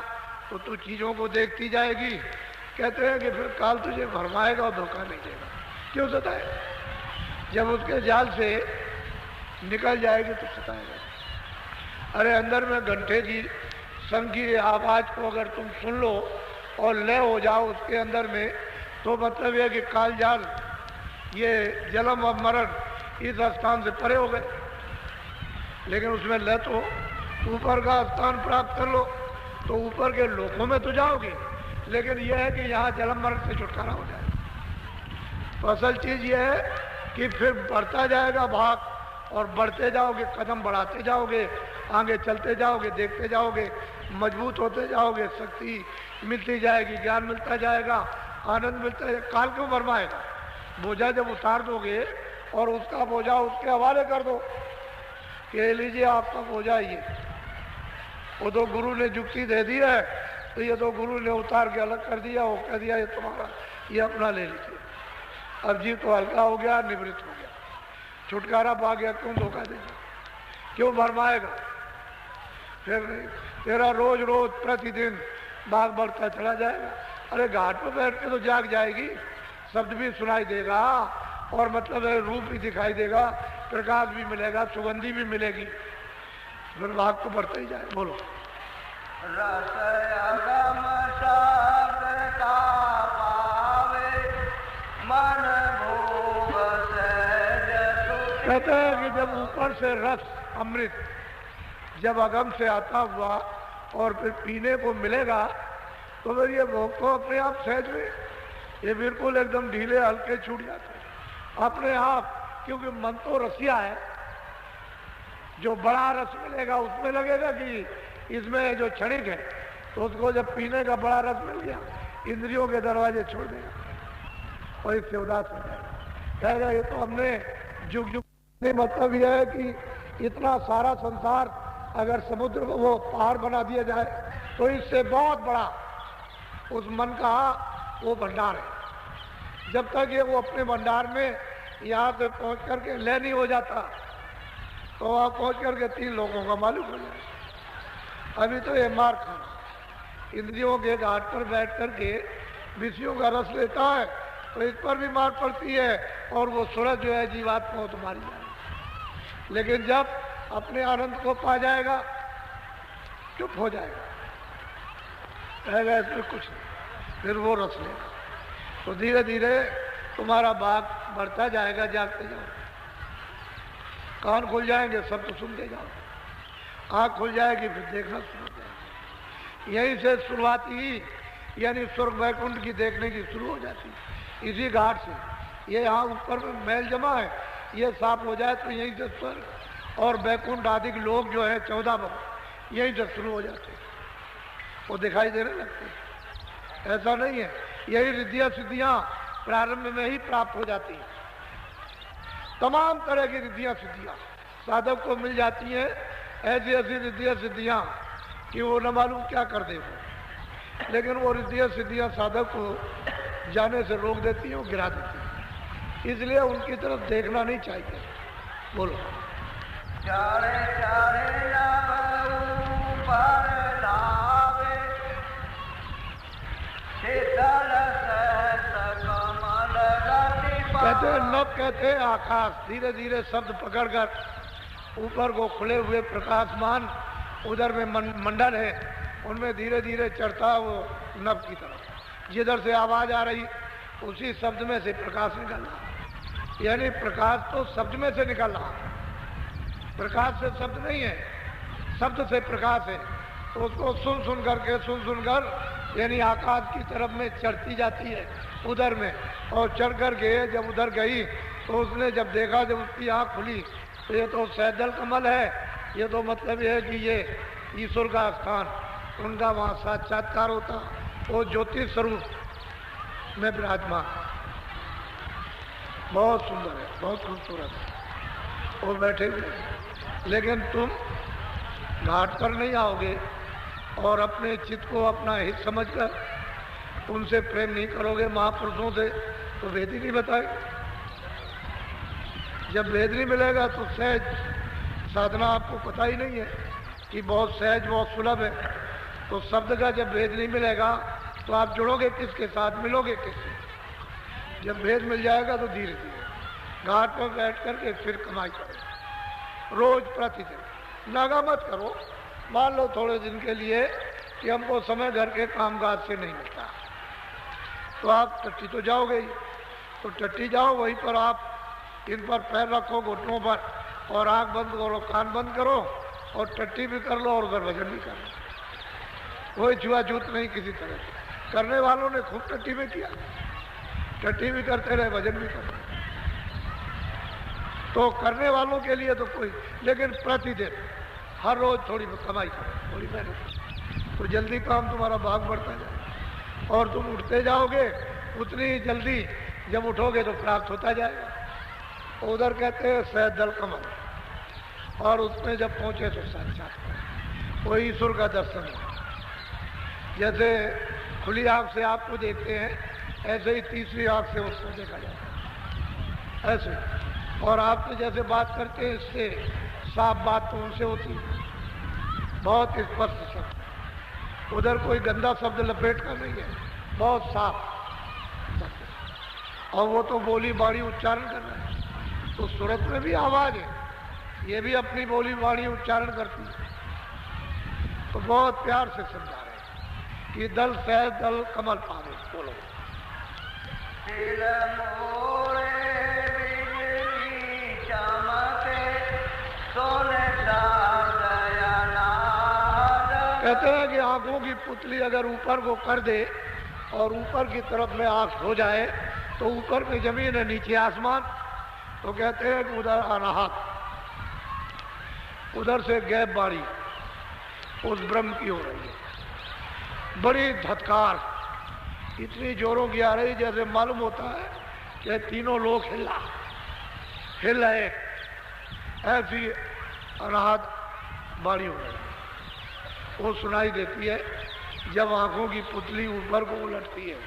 तो तू चीज़ों को देखती जाएगी। कहते हैं कि फिर काल तुझे भरमाएगा और धोखा नहीं देगा। क्यों सताए? जब उसके जाल से निकल जाएगी तो सताएगा। अरे अंदर में घंटे की संग की आवाज़ को अगर तुम सुन लो और लय हो जाओ उसके अंदर में, तो मतलब यह कि काल जाल, ये जन्म और मरण इस स्थान से परे हो गए। लेकिन उसमें लय तो ऊपर का स्थान प्राप्त कर लो तो ऊपर के लोकों में तो जाओगे, लेकिन यह है कि यहाँ जन्म मरण से छुटकारा हो जाए। तो असल चीज़ यह है कि फिर बढ़ता जाएगा भाग, और बढ़ते जाओगे, कदम बढ़ाते जाओगे, आगे चलते जाओगे, देखते जाओगे, मजबूत होते जाओगे, शक्ति मिलती जाएगी, ज्ञान मिलता जाएगा, आनंद मिलता जाएगा। काल क्यों भरमाएगा? बोझा जब उतार दोगे और उसका बोझा उसके हवाले कर दो कि लीजिए आपका बोझा, ये वो तो गुरु ने जुक्ति दे दी है, तो ये तो गुरु ने उतार के अलग कर दिया, वो कह दिया ये तुम्हारा, ये अपना ले लीजिए। अब जीव तो हल्का हो गया, निवृत्त हो गया, छुटकारा पा गया, क्यों धोखा देगा। क्यों भरमाएगा? फिर नहीं, तेरा रोज रोज प्रतिदिन भाग बढ़ता चला जाएगा। अरे घाट पर बैठ के तो जाग जाएगी, शब्द भी सुनाई देगा और मतलब है रूप भी दिखाई देगा, प्रकाश भी मिलेगा, सुगंधी भी मिलेगी, फिर भाग तो बढ़ता ही जाए। बोलो। रस अगम शब्द का पावे मन भोग सहज सुख। कहते हैं कि जब ऊपर से रस अमृत जब अगम से आता हुआ और फिर पीने को मिलेगा तो फिर ये भोग तो अपने आप सहज में, ये बिल्कुल एकदम ढीले हल्के छूट जाते हैं अपने आप, क्योंकि मन तो रसिया है। जो बड़ा रस मिलेगा उसमें लगेगा कि इसमें जो क्षणिक है, तो उसको जब पीने का बड़ा रस मिल गया इंद्रियों के दरवाजे छोड़ देगा और इससे उदास हो जाएगा, कहेगा ये तो हमने जुग जुग। मतलब यह है कि इतना सारा संसार अगर समुद्र को वो पहाड़ बना दिया जाए तो इससे बहुत बड़ा उस मन का वो भंडार है। जब तक ये वो अपने भंडार में यहाँ से पहुँच करके लय नहीं हो जाता तो वहाँ पहुँच करके 3 लोगों का मालूम हो जाए। अभी तो ये मार खाना इंद्रियों के घाट पर बैठ करके विषयों का रस लेता है तो इस पर भी मार पड़ती है और वो सूरज जो है जीवात्मा तो मारी जाएगी। लेकिन जब अपने आनंद को पा जाएगा चुप हो जाएगा, कहेगा इसमें कुछ नहीं, फिर वो रस लेगा। तो धीरे धीरे तुम्हारा भाग बढ़ता जाएगा, जागते जाओ, कान खुल जाएंगे सब तो सुनते जाओ, आँख खुल जाएगी फिर देखना शुरू हो जाएगा। यहीं से शुरुआत ही यानी स्वर्ग वैकुंठ की देखने की शुरू हो जाती है, इसी घाट से। ये यहाँ ऊपर में मैल जमा है, ये साफ हो जाए तो यहीं से स्वर्ग और वैकुंठ आदि लोग जो है 14 भवन यहीं से शुरू हो जाते हैं, वो दिखाई देने लगते हैं। ऐसा नहीं है, यही रिद्धियाँ सिद्धियाँ प्रारंभ में ही प्राप्त हो जाती हैं। तमाम तरह की रिद्धियाँ सिद्धियाँ साधक को मिल जाती हैं, ऐसी ऐसी रिद्धियाँ सिद्धियाँ कि वो न मालूम क्या कर दे वो, लेकिन वो रिद्धियाँ सिद्धियाँ साधक को जाने से रोक देती हैं, वो गिरा देती हैं। इसलिए उनकी तरफ देखना नहीं चाहिए। बोलो। चारे चारे नभ ऊपर लावे, शीतल सहस कमल गति पावे। कहते हैं नभ, कहते हैं आकाश। धीरे धीरे शब्द पकड़कर ऊपर को खुले हुए प्रकाशमान उधर में मंडल है, उनमें धीरे धीरे चढ़ता वो नभ की तरफ। जिधर से आवाज आ रही उसी शब्द में से प्रकाश निकल रहा, यानी प्रकाश तो शब्द में से निकल रहा, प्रकाश से शब्द नहीं है, शब्द से प्रकाश है। तो उसको सुन सुनकर यानी आकाश की तरफ में चढ़ती जाती है उधर में, और चढ़ कर के जब उधर गई तो उसने जब देखा, जब उसकी आँख खुली तो ये तो सैदल कमल है, ये तो मतलब ये है कि ये ईश्वर का स्थान, उनका वहाँ साक्षात्कार होता, वो ज्योति स्वरूप में विराजमान। बहुत सुंदर है, बहुत खूबसूरत है, वो बैठे हुए। लेकिन तुम घाट पर नहीं आओगे और अपने चित्त को अपना हित समझकर उनसे प्रेम नहीं करोगे महापुरुषों से, तो वेद ही नहीं बताएगा। जब वेद नहीं मिलेगा तो सहज साधना आपको पता ही नहीं है कि बहुत सहज बहुत सुलभ है। तो शब्द का जब भेद नहीं मिलेगा तो आप जुड़ोगे किसके साथ, मिलोगे किससे? जब भेद मिल जाएगा तो धीरे धीरे घाट पर बैठ करके फिर कमाई करो, रोज प्रतिदिन। नागा मत करो, मान लो थोड़े दिन के लिए कि हमको समय घर के कामकाज से नहीं मिलता, तो आप टट्टी तो जाओगे ही, तो टट्टी जाओ, वहीं पर आप इन पर पैर रखो घुटनों पर और आंख बंद करो, कान बंद करो और टट्टी भी कर लो और उधर भजन भी कर लो। कोई छुआछूत नहीं किसी तरह से। करने वालों ने खूब टट्टी में किया, टट्टी भी करते रहे, भजन भी करते रहे। तो करने वालों के लिए तो कोई, लेकिन प्रतिदिन हर रोज थोड़ी कमाई करो, थोड़ी मेहनत करो, तो जल्दी काम तुम्हारा भाग बढ़ता जाए और तुम उठते जाओगे, उतनी ही जल्दी जब उठोगे तो प्राप्त होता जाएगा। उधर कहते हैं सैदल कमल, और उसमें जब पहुंचे तो साक्षात्कार, वो ईश्वर का दर्शन है। जैसे खुली आंख से आपको देखते हैं, ऐसे ही तीसरी आंख से उसको देखा जाता है, ऐसे। और आपसे जैसे बात करते हैं इससे साफ बात तो उनसे होती है, बहुत स्पष्ट शब्द, उधर कोई गंदा शब्द लपेट का नहीं है, बहुत साफ शब्द। और वो तो बोली बाणी उच्चारण कर रहे हैं, तो सूरत में भी आवाज है, ये भी अपनी बोली बाणी उच्चारण करती है। तो बहुत प्यार से समझा रहे हैं कि दल सह दल कमल पावे। बोलो दिल मोरे बिजली चमके सोने सा दयानाद। कहते हैं कि आंखों की पुतली अगर ऊपर को कर दे और ऊपर की तरफ में आंख हो जाए तो ऊपर में जमीन है, नीचे आसमान। तो कहते हैं कि उधर अनाहत, उधर से गैब बाड़ी उस ब्रह्म की हो रही है, बड़ी धत्कार, इतनी जोरों की आ रही जैसे मालूम होता है कि तीनों लोग हिल रहे, ऐसी अनाहत बाड़ी हो रही है। वो सुनाई देती है जब आंखों की पुतली ऊपर को उलटती है,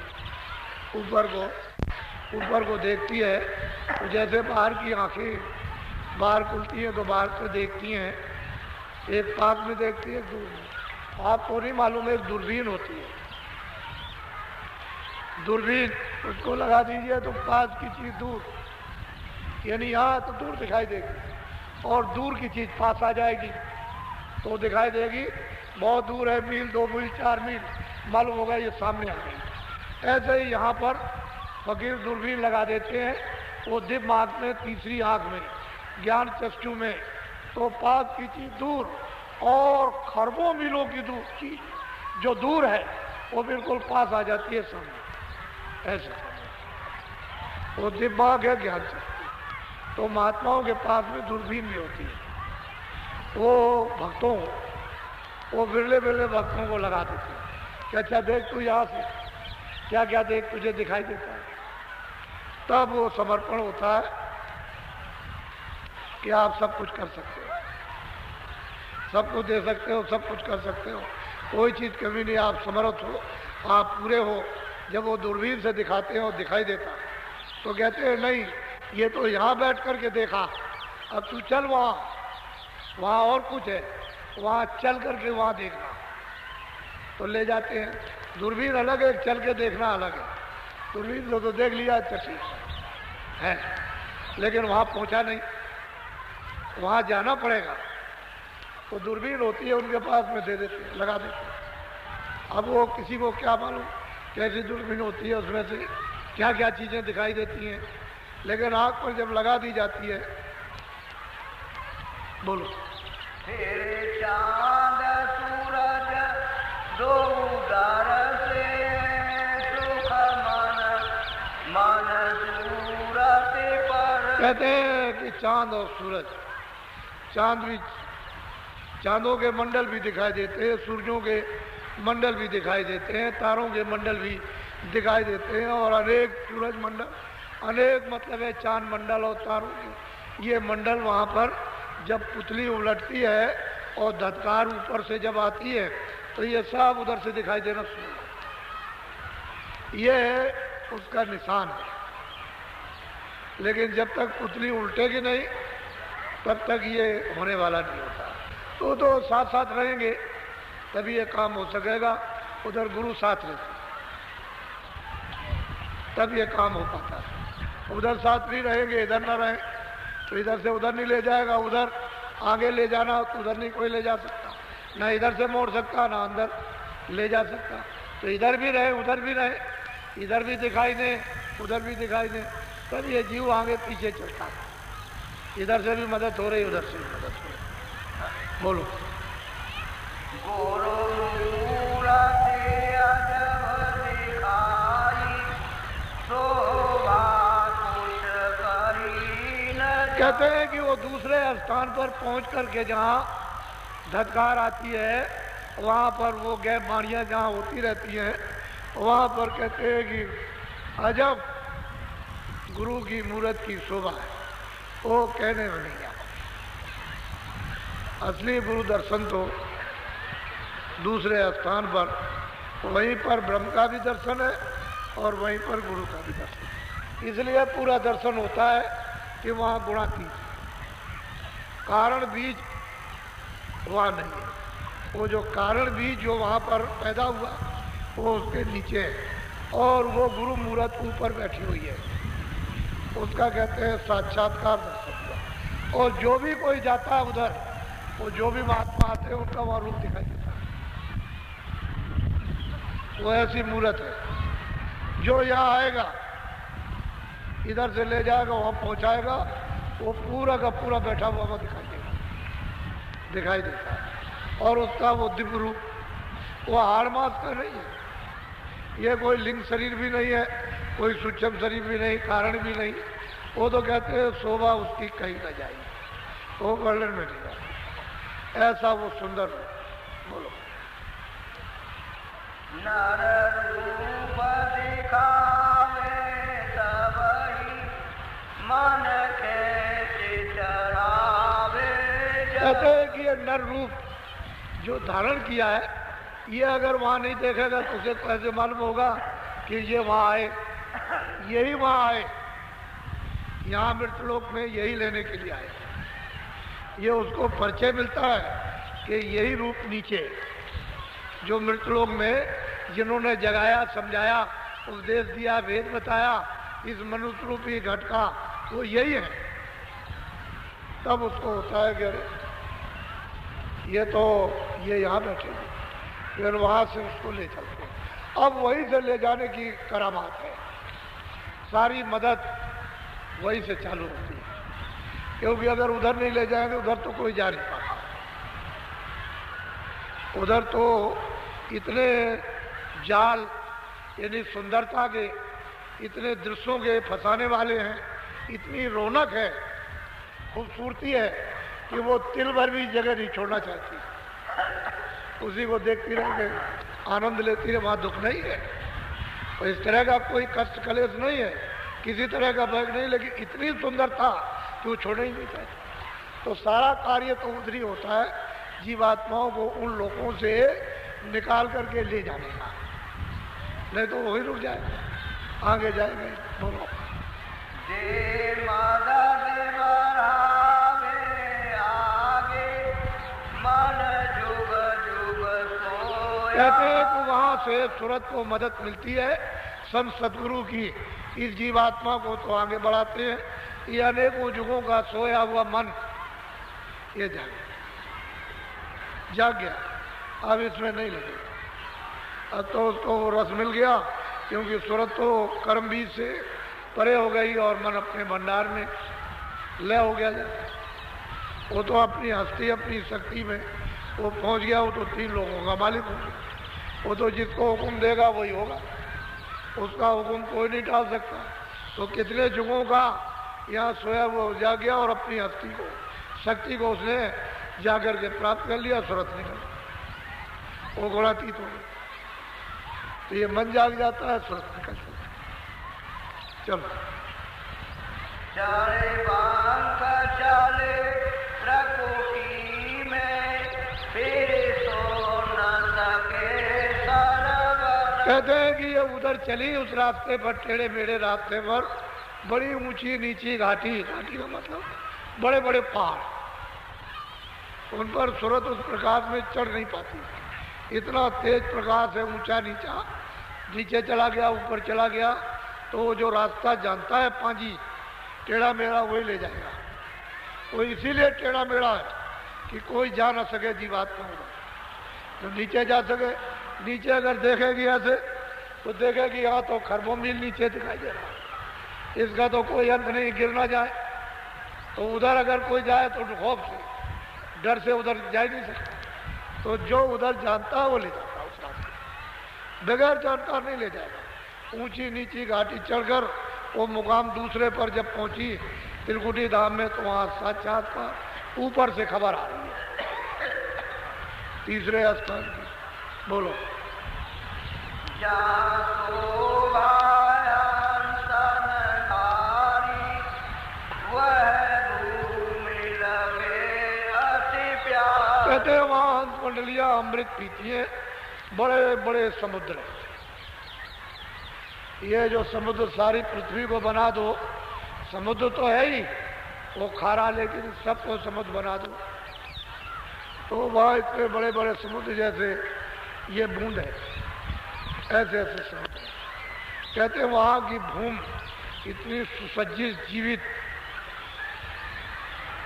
ऊपर को देखती है, तो जैसे बाहर की आंखें बाहर खुलती हैं तो बाहर से देखती हैं, एक पास में देखती है, एक दूर में। आपको नहीं मालूम, एक दूरबीन होती है, दूरबीन, उसको लगा दीजिए तो पास की चीज दूर, यानी यहाँ तो दूर दिखाई देगी, और दूर की चीज पास आ जाएगी तो दिखाई देगी बहुत दूर है, मील 2 मील 4 मील, मालूम होगा ये सामने आ गई। ऐसे ही यहाँ पर फकीर दूरबीन लगा देते हैं, वो दिव्य आंख में, तीसरी आंख में, ज्ञान चक्षु में, तो पास की चीज दूर और खरबों मीलों की दूर चीज जो दूर है वो बिल्कुल पास आ जाती है सामने, ऐसे वो दिव्य आंख है ज्ञान चक्षु। तो महात्माओं के पास में दूरबीन भी होती है, वो भक्तों, वो बिरले भक्तों को लगा देते हैं कि अच्छा देख तू यहाँ से क्या क्या देख तुझे दिखाई देता है। तब वो समर्पण होता है कि आप सब कुछ कर सकते हो, सब कुछ दे सकते हो, सब कुछ कर सकते हो, कोई चीज़ कमी नहीं, आप समर्थ हो, आप पूरे हो। जब वो दूरबीन से दिखाते हैं और दिखाई देता तो कहते हैं नहीं, ये तो यहाँ बैठ करके देखा, अब तू चल वहाँ और कुछ है, वहाँ चल करके वहाँ देखना। तो ले जाते हैं, दूरबीन अलग है, चल के देखना अलग है। दूरबीन तो देख लिया अच्छा ठीक है, लेकिन वहाँ पहुँचा नहीं, वहाँ जाना पड़ेगा। वो दूरबीन होती है उनके पास में, दे देते हैं, लगा देते हैं। अब वो किसी को क्या मालूम कैसी दूरबीन होती है, उसमें से क्या क्या चीज़ें दिखाई देती हैं, लेकिन आँख पर जब लगा दी जाती है, बोलो तेरे चांद सूरज दो उदार से सुख मन सूरत पर। कहते हैं कि चांद और सूरज, चांदों के मंडल भी दिखाई देते हैं, सूरजों के मंडल भी दिखाई देते हैं, तारों के मंडल भी दिखाई देते हैं, और अनेक सूरज मंडल, अनेक मतलब है चांद मंडल और तारों के ये मंडल वहाँ पर जब पुतली उलटती है और धत्कार ऊपर से जब आती है तो ये सब उधर से दिखाई देना शुरू, ये उसका निशान है। लेकिन जब तक पुतली उल्टेगी नहीं तब तक ये होने वाला नहीं होता। तो साथ साथ रहेंगे तभी ये काम हो सकेगा, उधर गुरु साथ रहते तब ये काम हो पाता है। उधर साथ नहीं रहेंगे, इधर ना रहे तो इधर से उधर नहीं ले जाएगा, उधर आगे ले जाना तो उधर नहीं कोई ले जा सकता, ना इधर से मोड़ सकता ना अंदर ले जा सकता। तो इधर भी रहे उधर भी रहे, इधर भी दिखाई दे उधर भी दिखाई दे, तब ये जीव आगे पीछे चलता है। इधर से भी मदद हो रही, उधर से भी मदद हो रही। बोलो कहते हैं कि वो दूसरे स्थान पर पहुंच करके जहाँ धत्कार आती है वहाँ पर वो गैब बाणियाँ जहाँ होती रहती हैं वहाँ पर कहते हैं कि अजब गुरु की मूर्त की शोभा है, वो कहने में नहीं आता। असली गुरु दर्शन तो दूसरे स्थान पर, वहीं पर ब्रह्म का भी दर्शन है और वहीं पर गुरु का भी दर्शन, इसलिए पूरा दर्शन होता है कि वहाँ गुणातीत, कारण बीज वहाँ नहीं है। वो जो कारण बीज जो वहाँ पर पैदा हुआ वो उसके नीचे है, और वो गुरु मूर्त ऊपर बैठी हुई है, उसका कहते हैं साक्षात्कार दर्शन हुआ। और जो भी कोई जाता है उधर, वो जो भी महात्मा आते हैं उनका वहाँ रूप दिखाई देता है। वो ऐसी मूर्त है। जो यहाँ आएगा, इधर से ले जाएगा, वहाँ पहुँचाएगा, वो पूरा का पूरा बैठा हुआ वो दिखाई देता है। और उसका वो दिव्य रूप, वो हाड़ मास का नहीं है, ये कोई लिंग शरीर भी नहीं है, कोई सूक्ष्म शरीर भी नहीं, कारण भी नहीं। वो तो कहते हैं शोभा उसकी कहीं न जाएगी, वो वर्णन में नहीं जाता, ऐसा वो सुंदर रूप। बोलो। नर रूप दिखावे सबही मन के चढ़ावे। कहते हैं कि ये नर रूप जो धारण किया है, ये अगर वहाँ नहीं देखेगा तो उसे कैसे मालूम होगा कि ये वहाँ आए, यही वहाँ आए, यहाँ मृतलोक में यही लेने के लिए आए। ये उसको परिचय मिलता है कि यही रूप नीचे जो मृतलोक में जिन्होंने जगाया, समझाया, उपदेश दिया, वेद बताया, इस मनुष्य रूपी घट का, वो यही है। तब उसको होता है कि अरे ये यहाँ बैठेगी, फिर वहाँ से उसको ले चलते हैं। अब वहीं से ले जाने की करामात है, सारी मदद वहीं से चालू होती है, क्योंकि अगर उधर नहीं ले जाएंगे उधर तो कोई जा नहीं पाता। उधर तो इतने जाल यानी सुंदरता के, इतने दृश्यों के फंसाने वाले हैं, इतनी रौनक है, खूबसूरती है कि वो तिल भर भी जगह नहीं छोड़ना चाहती, उसी को देखती रहेंगे, आनंद लेती है, वहाँ दुख नहीं है, और इस तरह का कोई कष्ट कलेश नहीं है, किसी तरह का भय नहीं, लेकिन इतनी सुंदरता कि वो छोड़ना ही नहीं चाहती। तो सारा कार्य तो उधर ही होता है, जीवात्माओं को उन लोगों से निकाल करके ले जाने का, नहीं तो वही रुक जाएगा, आगे जाएंगे। बोलो। कहते हैं कि वहाँ से सूरत को मदद मिलती है संत सदगुरु की, इस जीवात्मा को तो आगे बढ़ाते हैं। ये अनेकों युगों का सोया हुआ मन ये जाग गया, अब इसमें नहीं लगेगा। अब तो उसको रस मिल गया, क्योंकि सूरत तो कर्म बीज से परे हो गई और मन अपने भंडार में लय हो गया। वो तो अपनी हस्ती, अपनी शक्ति में वो पहुंच गया, वो तो 3 लोगों का मालिक हो गया। वो तो जिसको हुक्म देगा वही होगा, उसका हुक्म कोई नहीं टाल सकता। तो कितने युगों का यहाँ सोया वो जाग गया और अपनी हस्ती को, शक्ति को उसने जाकर के प्राप्त कर लिया, सूरत निकल, वो गुणातीत हो गया। तो ये मन जाग जाता है, सूरत निकल जाता है। चलो। चाले बांका चाले प्रकोटी में, फिर सो न सके सरवर। कहते हैं कि ये उधर चली उस रास्ते पर, टेढ़े मेढ़े रास्ते पर, बड़ी ऊंची नीची घाटी, घाटी का मतलब बड़े बड़े पहाड़, उन पर सूरत उस प्रकाश में चढ़ नहीं पाती, इतना तेज प्रकाश है, ऊंचा नीचा, नीचे चला गया, ऊपर चला गया, तो वो जो रास्ता जानता है पांजी टेढ़ा मेढ़ा वही ले जाएगा। वो इसीलिए टेढ़ा मेढ़ा है कि कोई जा ना सके जीवात्मा होगा, तो नीचे जा सके। नीचे अगर देखेगी ऐसे तो देखेगी यहाँ तो खरबों मील नीचे दिखाई दे रहा है, इसका तो कोई अंत नहीं, गिर ना जाए। तो उधर अगर कोई जाए तो खौफ से, डर से उधर जा ही नहीं सकता। तो जो उधर जानता है वो ले जाता है उस रास्ते, बगैर जानकार नहीं ले जाएगा। ऊंची नीची घाटी चढ़कर वो मुकाम दूसरे पर जब पहुंची त्रिकुटी धाम में, तो वहाँ साक्षात्कार ऊपर से खबर आ रही है, तीसरे स्थान की। बोलो। कहते हैं वहाँ हंस मंडलियाँ अमृत पीती हैं, बड़े बड़े समुद्र हैं। ये जो समुद्र सारी पृथ्वी को बना दो, समुद्र तो है ही, वो खारा लेकिन सबको समुद्र बना दो। तो वह इतने बड़े बड़े समुद्र जैसे ये बूंद है, ऐसे ऐसे समुद्र है। कहते हैं वहाँ की भूमि इतनी सुसज्जित, जीवित,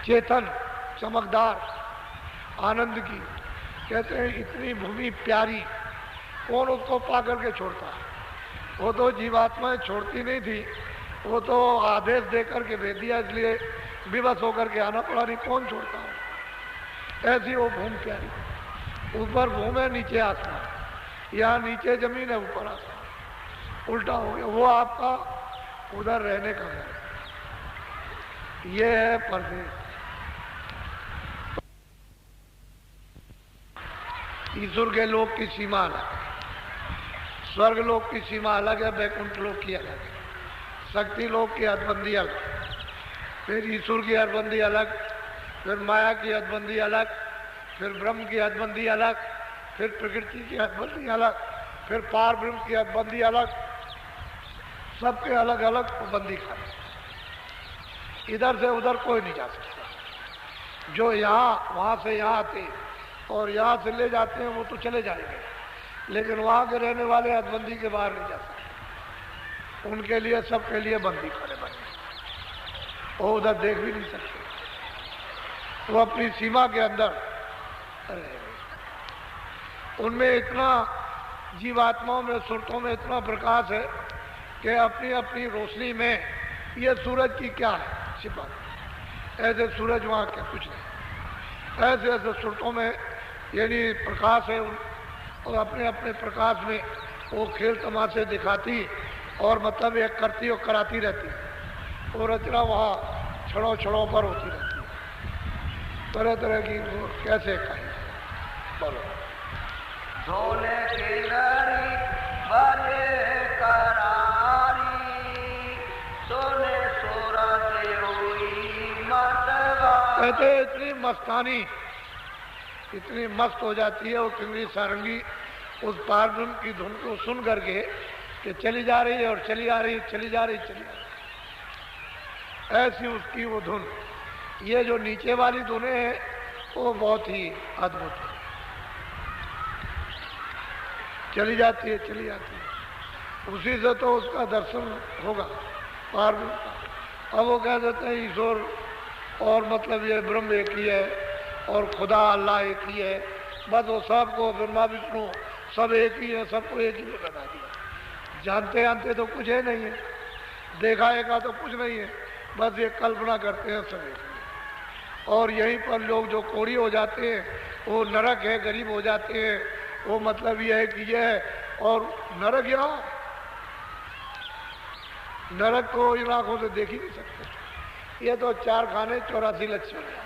चेतन, चमकदार, आनंद की। कहते हैं इतनी भूमि प्यारी, कौन उसको पा करके छोड़ता है? वो तो जीवात्माएं छोड़ती नहीं थी, वो तो आदेश दे करके भेज दिया, इसलिए विवश होकर के आना पड़ा, नहीं कौन छोड़ता है? ऐसी वो भूमि प्यारी। ऊपर भूमि है, नीचे आसमान, यहाँ नीचे जमीन है, ऊपर आसमान, उल्टा हो गया। वो आपका उधर रहने का है। ये है परदेश। ईश्वर के लोक की सीमा अलग है, स्वर्ग लोक की सीमा अलग है, वैकुंठ लोक की अलग है, शक्ति लोक की हदबंदी अलग, फिर ईश्वर की हदबंदी अलग, फिर माया की हदबंदी अलग, फिर ब्रह्म की हदबंदी अलग, फिर प्रकृति की हदबंदी अलग, फिर पार ब्रह्म की हदबंदी अलग, सबके अलग अलग बंदी खाने। इधर से उधर कोई नहीं जा सकता। जो यहाँ वहाँ से यहाँ आते और यहाँ से ले जाते हैं वो तो चले जाएंगे, लेकिन वहाँ के रहने वाले हदबंदी के बाहर नहीं जा सकते। उनके लिए, सबके लिए बंदी खाने बने, वो उधर देख भी नहीं सकते, वो अपनी सीमा के अंदर रहेंगे। उनमें इतना, जीवात्माओं में, सुरतों में इतना प्रकाश है कि अपनी अपनी रोशनी में ये सूरज की क्या है छिपा, ऐसे सूरज वहाँ क्या कुछ नहीं। ऐसे ऐसे सुरतों में यानी प्रकाश है, और अपने अपने प्रकाश में वो खेल तमाशे दिखाती और मतलब एक करती और कराती रहती है। वो रचना वहाँ क्षणों क्षणों पर होती रहती है, तरह तरह की। वो कैसे कहें, बोलो। सोने की लड़ी बजे करारी, सोने सोराते हुई मतवा। कहते इतनी मस्तानी, इतनी मस्त हो जाती है वो किंगरी सारंगी उस पार ब्रह्म की धुन को सुन करके कि चली जा रही है और चली आ रही है, चली जा रही, चली आ रही, ऐसी उसकी वो धुन। ये जो नीचे वाली धुनें हैं वो बहुत ही अद्भुत है, चली जाती है, चली जाती है। उसी से तो उसका दर्शन होगा पार ब्रह्म का। अब वो कह देते हैं ईश्वर और मतलब ये ब्रह्म एक ही है और खुदा अल्लाह एक ही है, बस वो सबको ब्रह्मा विष्णु सब एक ही है, सबको एक ही में बना दिया। जानते जानते तो कुछ है नहीं है, देखा एका तो कुछ नहीं है, बस ये कल्पना करते हैं सब एक ही। और यहीं पर लोग जो कोड़ी हो जाते हैं वो नरक है, गरीब हो जाते हैं, वो मतलब ये है कि ये है। और नरक यहाँ, नरक को इन आंखों से देख ही नहीं सकते। ये तो 4 खाने 84 लक्षण है,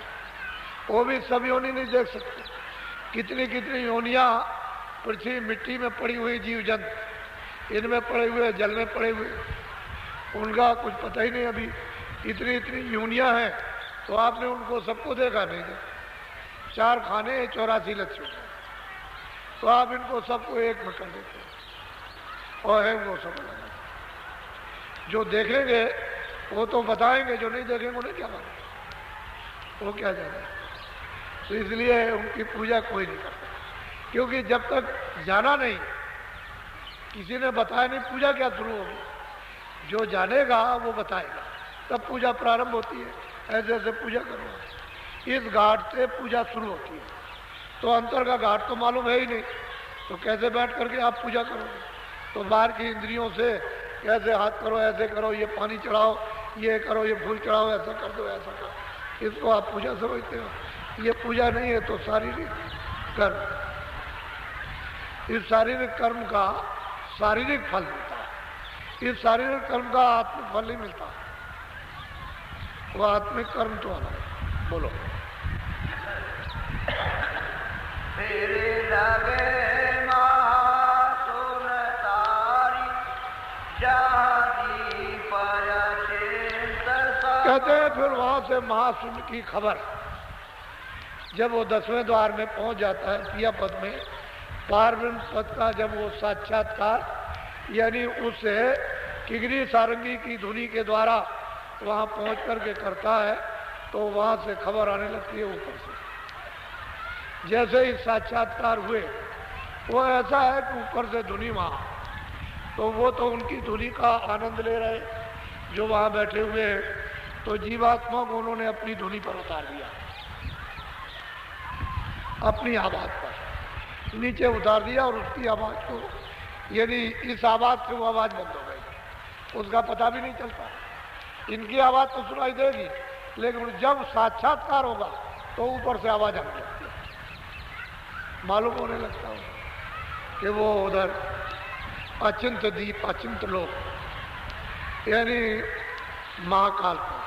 वो भी सब योनि नहीं देख सकते। कितनी कितनी योनियाँ पृथ्वी मिट्टी में पड़ी हुई जीव जंतु, इनमें पड़े हुए, जल में पड़े हुए, उनका कुछ पता ही नहीं। अभी इतनी इतनी योनियाँ हैं तो आपने उनको सबको देखा नहीं है। 4 खाने 84 लक्षण, तो आप इनको सबको एक में कर देते हैं और है वो सब अलग। जो देखेंगे वो तो बताएंगे, जो नहीं देखेंगे उन्हें क्या मालूम, वो क्या जाने। तो इसलिए उनकी पूजा कोई नहीं करता, क्योंकि जब तक जाना नहीं, किसी ने बताया नहीं पूजा क्या शुरू होगी। जो जानेगा वो बताएगा, तब पूजा प्रारंभ होती है। ऐसे ऐसे पूजा करो, इस घाट से पूजा शुरू होती है। तो अंतर का घाट तो मालूम है ही नहीं, तो कैसे बैठ करके आप पूजा करोगे? तो बाहर की इंद्रियों से कैसे हाथ करो, ऐसे करो, ये पानी चढ़ाओ, ये करो, ये फूल चढ़ाओ, ऐसा कर दो, ऐसा करो, इसको आप पूजा समझते हो। ये पूजा नहीं है, तो शारीरिक कर्म। इस शारीरिक कर्म का शारीरिक फल मिलता है, इस शारीरिक कर्म का आत्मिक फल नहीं मिलता। वो आत्मिक कर्म तो अलग है। बोलो। तेरे लगे कहते हैं फिर वहां से महाशून्य की खबर, जब वो 10वें द्वार में पहुंच जाता है पिया पद में, पार ब्रह्म पद का जब वो साक्षात्कार यानी उस किगरी सारंगी की धुनी के द्वारा वहां पहुंच करके करता है, तो वहाँ से खबर आने लगती है ऊपर से। जैसे ही साक्षात्कार हुए, वो ऐसा है कि ऊपर से धुनी वहाँ, तो वो तो उनकी धुनी का आनंद ले रहे जो वहाँ बैठे हुए हैं, तो जीवात्मा को उन्होंने अपनी धुनी पर उतार दिया, अपनी आवाज़ पर नीचे उतार दिया, और उसकी आवाज़ को, यानी इस आवाज़ से वो आवाज़ बंद हो गई, उसका पता भी नहीं चलता। इनकी आवाज़ तो सुनाई देगी, लेकिन जब साक्षात्कार होगा तो ऊपर से आवाज़ आने लगती है, मालूम होने लगता है कि वो उधर अचिंत दीप, अचिंत लोक, यानी महाकाल पुरुष,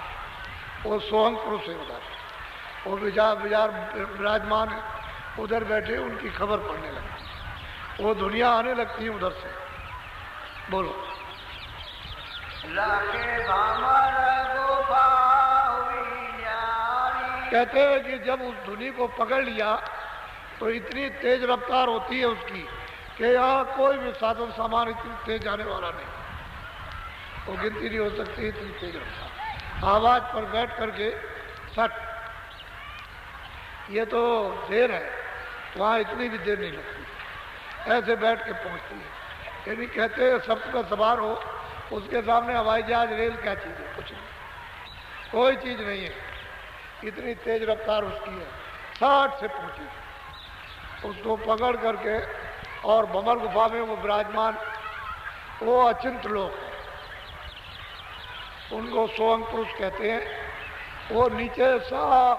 वो सोहम पुरुष है उधर, वो विचार विराजमान उधर बैठे, उनकी खबर पड़ने लगती, वो दुनिया आने लगती है उधर से। बोलो। कहते हैं कि जब उस धुनी को पकड़ लिया तो इतनी तेज रफ्तार होती है उसकी कि यहाँ कोई भी साधन सामान इतनी तेज जाने वाला नहीं, वो गिनती नहीं हो सकती, इतनी तेज रफ्तार। आवाज पर बैठ करके सट, ये तो देर है, वहाँ इतनी भी देर नहीं लगती, ऐसे बैठ के पहुँचती है। यानी कहते हैं सब का सवार हो, उसके सामने हवाई जहाज रेल क्या चीज़ है, कुछ नहीं, कोई चीज़ नहीं है, इतनी तेज रफ्तार उसकी है। 60 से पहुँची, उसको पकड़ करके, और भंवर गुफा में वो विराजमान, वो अचिंत लोग, उनको सोहम पुरुष कहते हैं। वो नीचे साफ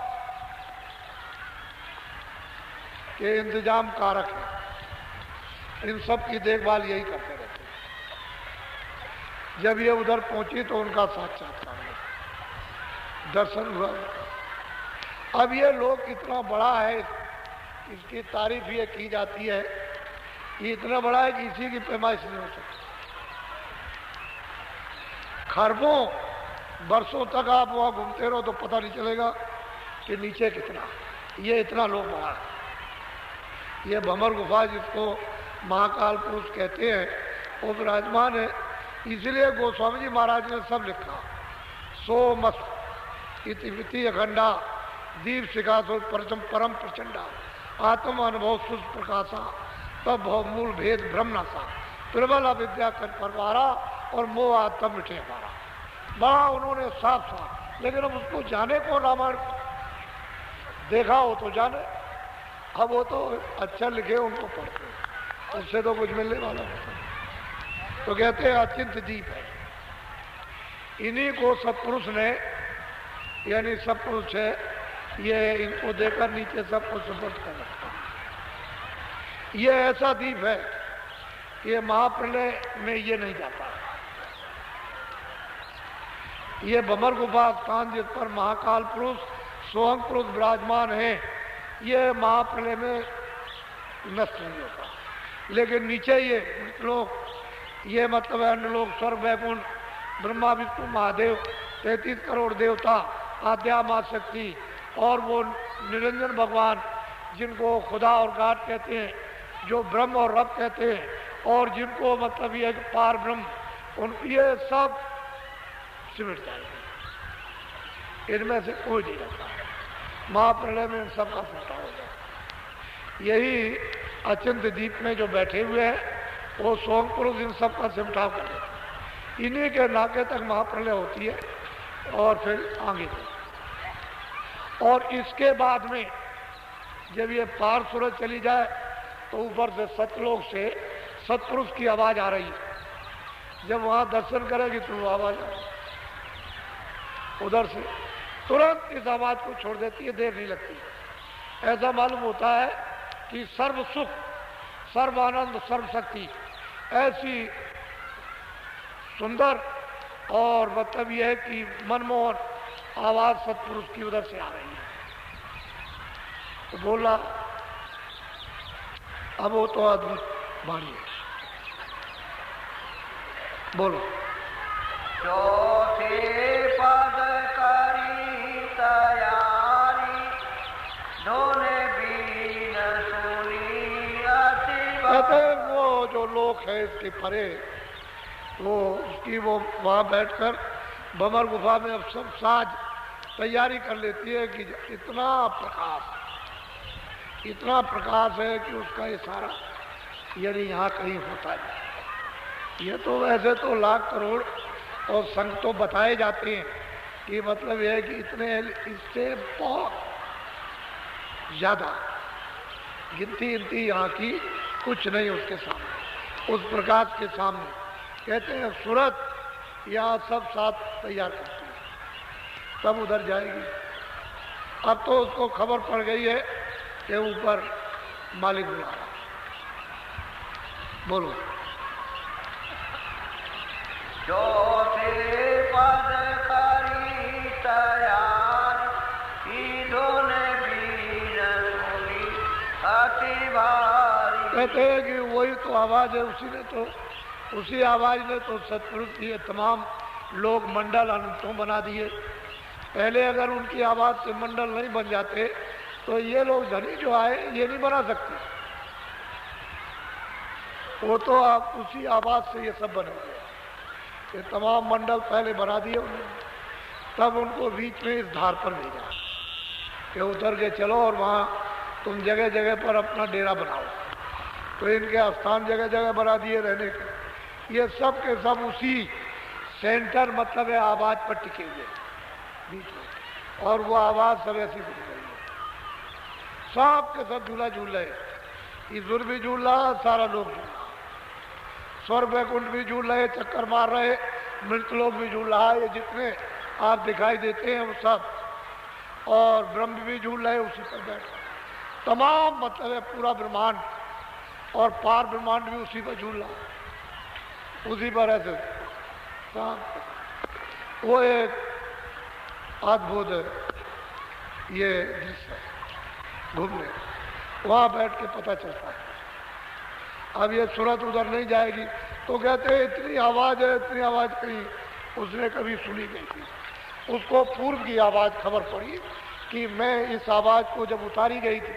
के इंतजाम कारक है, इन सब की देखभाल यही करते रहते हैं। जब ये उधर पहुंची तो उनका साक्षात्कार हुआ, दर्शन हुआ। अब ये लोग कितना बड़ा है, इसकी तारीफ ये की जाती है, ये इतना बड़ा है कि इसी की पैमाइश नहीं हो सकती। खरबों बरसों तक आप वहाँ घूमते रहो तो पता नहीं चलेगा कि नीचे कितना, ये इतना लोग बड़ा है। ये भंवर गुफा जिसको महाकाल पुरुष कहते हैं, वो विराजमान है। इसलिए गोस्वामी जी महाराज ने सब लिखा, सो मस्त इति अखंडा दीप शिखासो परम प्रचंडा आत्म अनुभव सुख प्रकाशा तब भवमूल भेद ब्रह्मनाशा प्रबल अविद्या कर परवारा और मोह आत्म मिटे हमारा। बड़ा उन्होंने साफ साफ, लेकिन अब उसको जाने को रामायण देखा हो तो जाने, अब वो तो अच्छा लिखे उनको पढ़ते, उससे तो कुछ मिलने वाला नहीं। तो कहते हैं अचिंत दीप है, इन्हीं को सत्पुरुष ने, यानी सत्पुरुष है ये, इनको देखकर नीचे सबको सुपुर्द कर रखा। ये ऐसा दीप है, ये महाप्रलय में ये नहीं जाता। ये भंवर गुफा स्थान जिस पर महाकाल पुरुष सोहम पुरुष विराजमान है, ये महाप्रलय में नष्ट नहीं होता। लेकिन नीचे ये लोग, ये मतलब अन्य लोग, स्वर्ग वैकुंठ ब्रह्मा विष्णु महादेव 33 करोड़ देवता, आद्या माँ शक्ति, और वो निरंजन भगवान जिनको खुदा और गाड कहते हैं, जो ब्रह्म और रब कहते हैं, और जिनको मतलब ये पार ब्रह्म, उन ये सब सिमट जाएंगे, इनमें से कोई नहीं रहता। महाप्रलय में सबका फटा हो जाए। यही अचिंत दीप में जो बैठे हुए हैं, वो सोहम पुरुष इन सबका सिमटाव कर देते हैं। इन्हीं के नाके तक महाप्रलय होती है, और फिर आगे और इसके बाद में जब ये पार सूरज चली जाए तो ऊपर से सतलोक से सतपुरुष की आवाज आ रही है। जब वहां दर्शन करेगी तो वो आवाज उधर से तुरंत इस आवाज को छोड़ देती है, देर नहीं लगती। ऐसा मालूम होता है कि सर्व सुख, सर्व आनंद, सर्व शक्ति, ऐसी सुंदर और मतलब यह है कि मनमोहन आवाज सत्पुरुष की उधर से आ रही है। तो बोला, अब वो तो अद्भुत वाणी है। बोलो। चौथे पद करी तैयारी, ढोले बीन सुनी अति। वो जो लोक है इसके परे, वो उसकी वो वहाँ बैठकर भंवर गुफा में अब सब साज तैयारी कर लेती है कि इतना प्रकाश है कि उसका इशारा यदि यहाँ कहीं होता है। ये तो वैसे तो लाख करोड़ और संख्य तो बताए जाते हैं कि मतलब यह है कि इतने, इससे बहुत ज़्यादा गिनती यहाँ की कुछ नहीं उसके सामने, उस प्रकाश के सामने। कहते हैं सूरत यहाँ सब साथ तैयार करती है, तब उधर जाएगी। अब तो उसको खबर पड़ गई है कि ऊपर मालिक बुला रहा। बोलो। जो तेरे पद करी तैयार, ने बीन सुनी अति भारी। कहते हैं कि वही तो आवाज है, उसी आवाज ने तो सतपुरुष ये तमाम लोग मंडल अनंतों बना दिए। पहले अगर उनकी आवाज से मंडल नहीं बन जाते तो ये लोग धनी जो आए ये नहीं बना सकते। वो तो आप उसी आवाज से ये सब बने गए। ये तमाम मंडल पहले बना दिए उन्होंने, तब उनको बीच में इस धार पर भेजा कि उतर के चलो और वहाँ तुम जगह जगह पर अपना डेरा बनाओ। तो इनके स्थान जगह जगह बना दिए रहने के। ये सब के सब उसी सेंटर मतलब है आवाज पर टिके हुए बीच में, और वो आवाज सब ऐसी बन रही है। सब के सब झूला झूल रहे, ईश्वर भी झूल रहा, सारा लोग झूल रहा, स्वर्ग वैकुंठ भी झूल रहे, चक्कर मार रहे, मृत लोग भी झूल रहा है। ये जितने आप दिखाई देते हैं वो सब, और ब्रह्म भी झूल रहे उसी पर बैठ, तमाम मतलब है पूरा ब्रह्मांड और पार ब्रह्मांड भी उसी पर झूल रहा, उसी पर ऐसे। वो एक अद्भुत ये दृश्य घूमने, वहाँ बैठ के पता चलता है। अब ये सूरत उधर नहीं जाएगी तो कहते हैं इतनी आवाज है, इतनी आवाज कहीं उसने कभी सुनी नहीं थी। उसको पूर्व की आवाज खबर पड़ी कि मैं इस आवाज को जब उतारी गई थी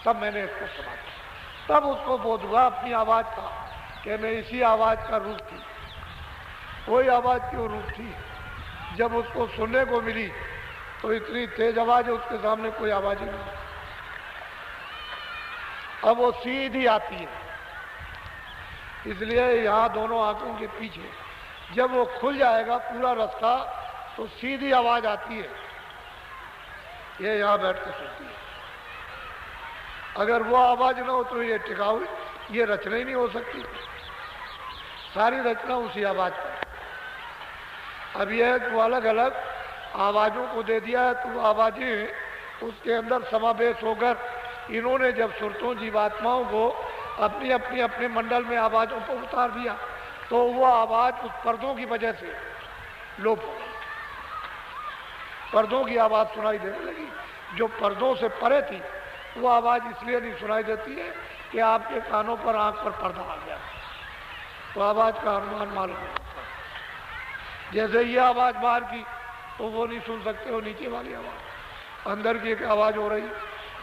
तब मैंने इसको सुना। तब उसको बोध हुआ अपनी आवाज का कि मैं इसी आवाज का रूप थी। वही आवाज क्यों रूप थी? जब उसको सुनने को मिली तो इतनी तेज आवाज है, उसके सामने कोई आवाज ही नहीं। अब वो सीधी आती है, इसलिए यहाँ दोनों आंखों के पीछे जब वो खुल जाएगा पूरा रास्ता तो सीधी आवाज आती है। ये यहाँ बैठ के सुनती है। अगर वो आवाज ना हो तो ये टिकाऊ, ये रचना ही नहीं हो सकती। सारी रचना उसी आवाज पर। अब यह तो अलग अलग आवाजों को दे दिया है, तो आवाजें उसके अंदर समावेश होकर इन्होंने जब सुरतों जीवात्माओं को अपनी अपनी अपने मंडल में आवाजों को उतार दिया तो वो आवाज उस पर्दों की वजह से लोप हो गई। पर्दों की आवाज सुनाई देने लगी। जो पर्दों से परे थी वो आवाज इसलिए नहीं सुनाई देती है कि आपके कानों पर आंख पर पर्दा आ गया तो आवाज का अनुमान मालूम नहीं होता। जैसे ये आवाज बाहर की तो वो नहीं सुन सकते, वो नीचे वाली आवाज। अंदर की एक आवाज हो रही,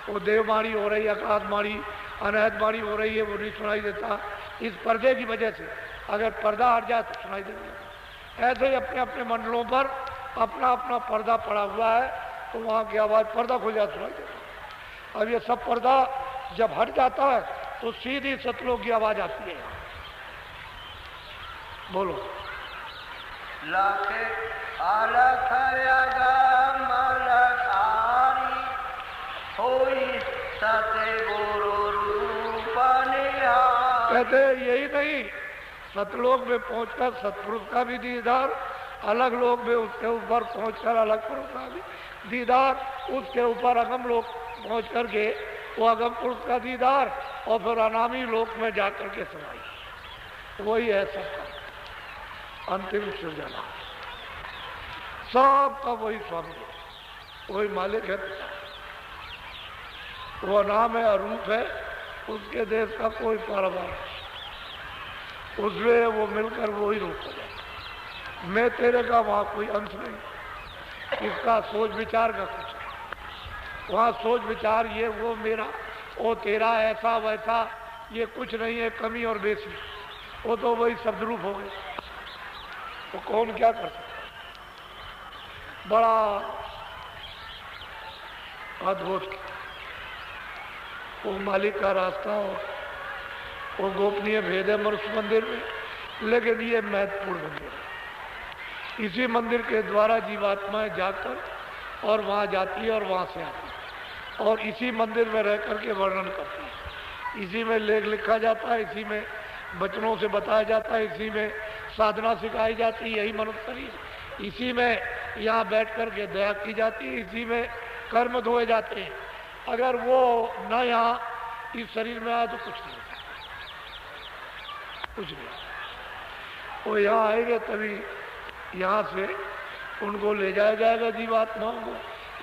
वो देववाणी हो रही, आकाशवाणी, अनहदवाणी हो रही है, वो नहीं सुनाई देता इस पर्दे की वजह से। अगर पर्दा हट जाए तो सुनाई देगा। ऐसे ही अपने अपने मंडलों पर अपना अपना पर्दा पड़ा हुआ है तो वहाँ की आवाज़ पर्दा खुल जाए सुनाई देगा। अब ये सब पर्दा जब हट जाता है तो सीधी सतलोक की आवाज़ आती है। बोलो। लखे अलख मलकारी होई सते गुरु रूप निहार। कहते यही नहीं, सतलोक में पहुंचकर सतपुरुष का भी दीदार, अलग लोग में उसके ऊपर पहुंचकर अलग पुरुष का भी दीदार, उसके ऊपर अगम लोक पहुंच करके वो अगम पुरुष का दीदार, और फिर अनामी लोक में जाकर के सुनाई। वही है सबका अंतिम सृजना, सबका वही स्वामी, वही मालिक है। वो नाम है, अरूप है, उसके देश का कोई कारोबार, उसमें वो मिलकर वो ही रूप हो जाए। मैं तेरे का वहाँ कोई अंश नहीं, इसका सोच विचार का कुछ है। वहाँ सोच विचार ये वो मेरा, वो तेरा, ऐसा वैसा, ये कुछ नहीं है, कमी और बेसी। वो तो वही शब्दरूप हो गए, तो कौन क्या कर सकता। बड़ा अद्भुत वो मालिक का रास्ता हो, वो गोपनीय भेद है मनुष्य मंदिर में, लेकिन ये महत्वपूर्ण मंदिर है। इसी मंदिर के द्वारा जीवात्माएं जाकर और वहाँ जाती है और वहाँ से आती है, और इसी मंदिर में रह करके वर्णन करती है। इसी में लेख लिखा जाता है, इसी में वचनों से बताया जाता है, इसी में साधना सिखाई जाती है, यही मनुष्य शरीर। इसी में यहाँ बैठ कर के दया की जाती है, इसी में कर्म धोए जाते हैं। अगर वो न यहाँ इस शरीर में आए तो कुछ नहीं होता, कुछ नहीं। वो यहाँ आएंगे तभी यहाँ से उनको ले जाया जाएगा जीवात्माओं को,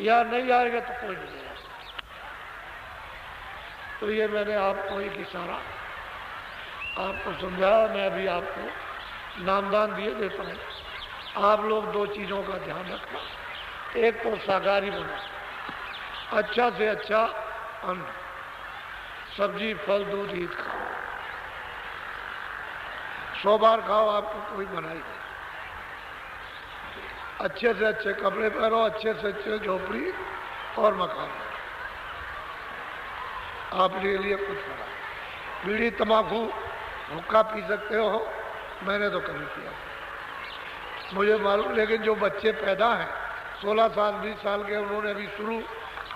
या नहीं आएगा तो कोई नहीं जाएगा। तो ये मैंने आपको एक इशारा आपको समझाया। मैं अभी आपको नामदान दिए देता हूँ। आप लोग दो चीज़ों का ध्यान रखना। एक तो शाकाहारी बनो, अच्छा से अच्छा अन्न, सब्जी, फल, दूध, ईद खाओ। 100 बार खाओ, आपको कोई मनाही नहीं। अच्छे से अच्छे कपड़े पहनो, अच्छे से अच्छे झोपड़ी और मकान। आपके लिए कुछ करा। बीड़ी, तम्बाकू, हुक्का पी सकते हो, मैंने तो कभी किया मुझे मालूम। लेकिन जो बच्चे पैदा हैं 16 साल 20 साल के, उन्होंने अभी शुरू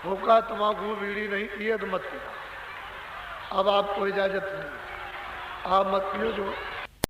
हुक्का, तम्बाकू, बीड़ी नहीं पिए तो मत पियो। अब आपको इजाजत नहीं, आप मत पियो। जो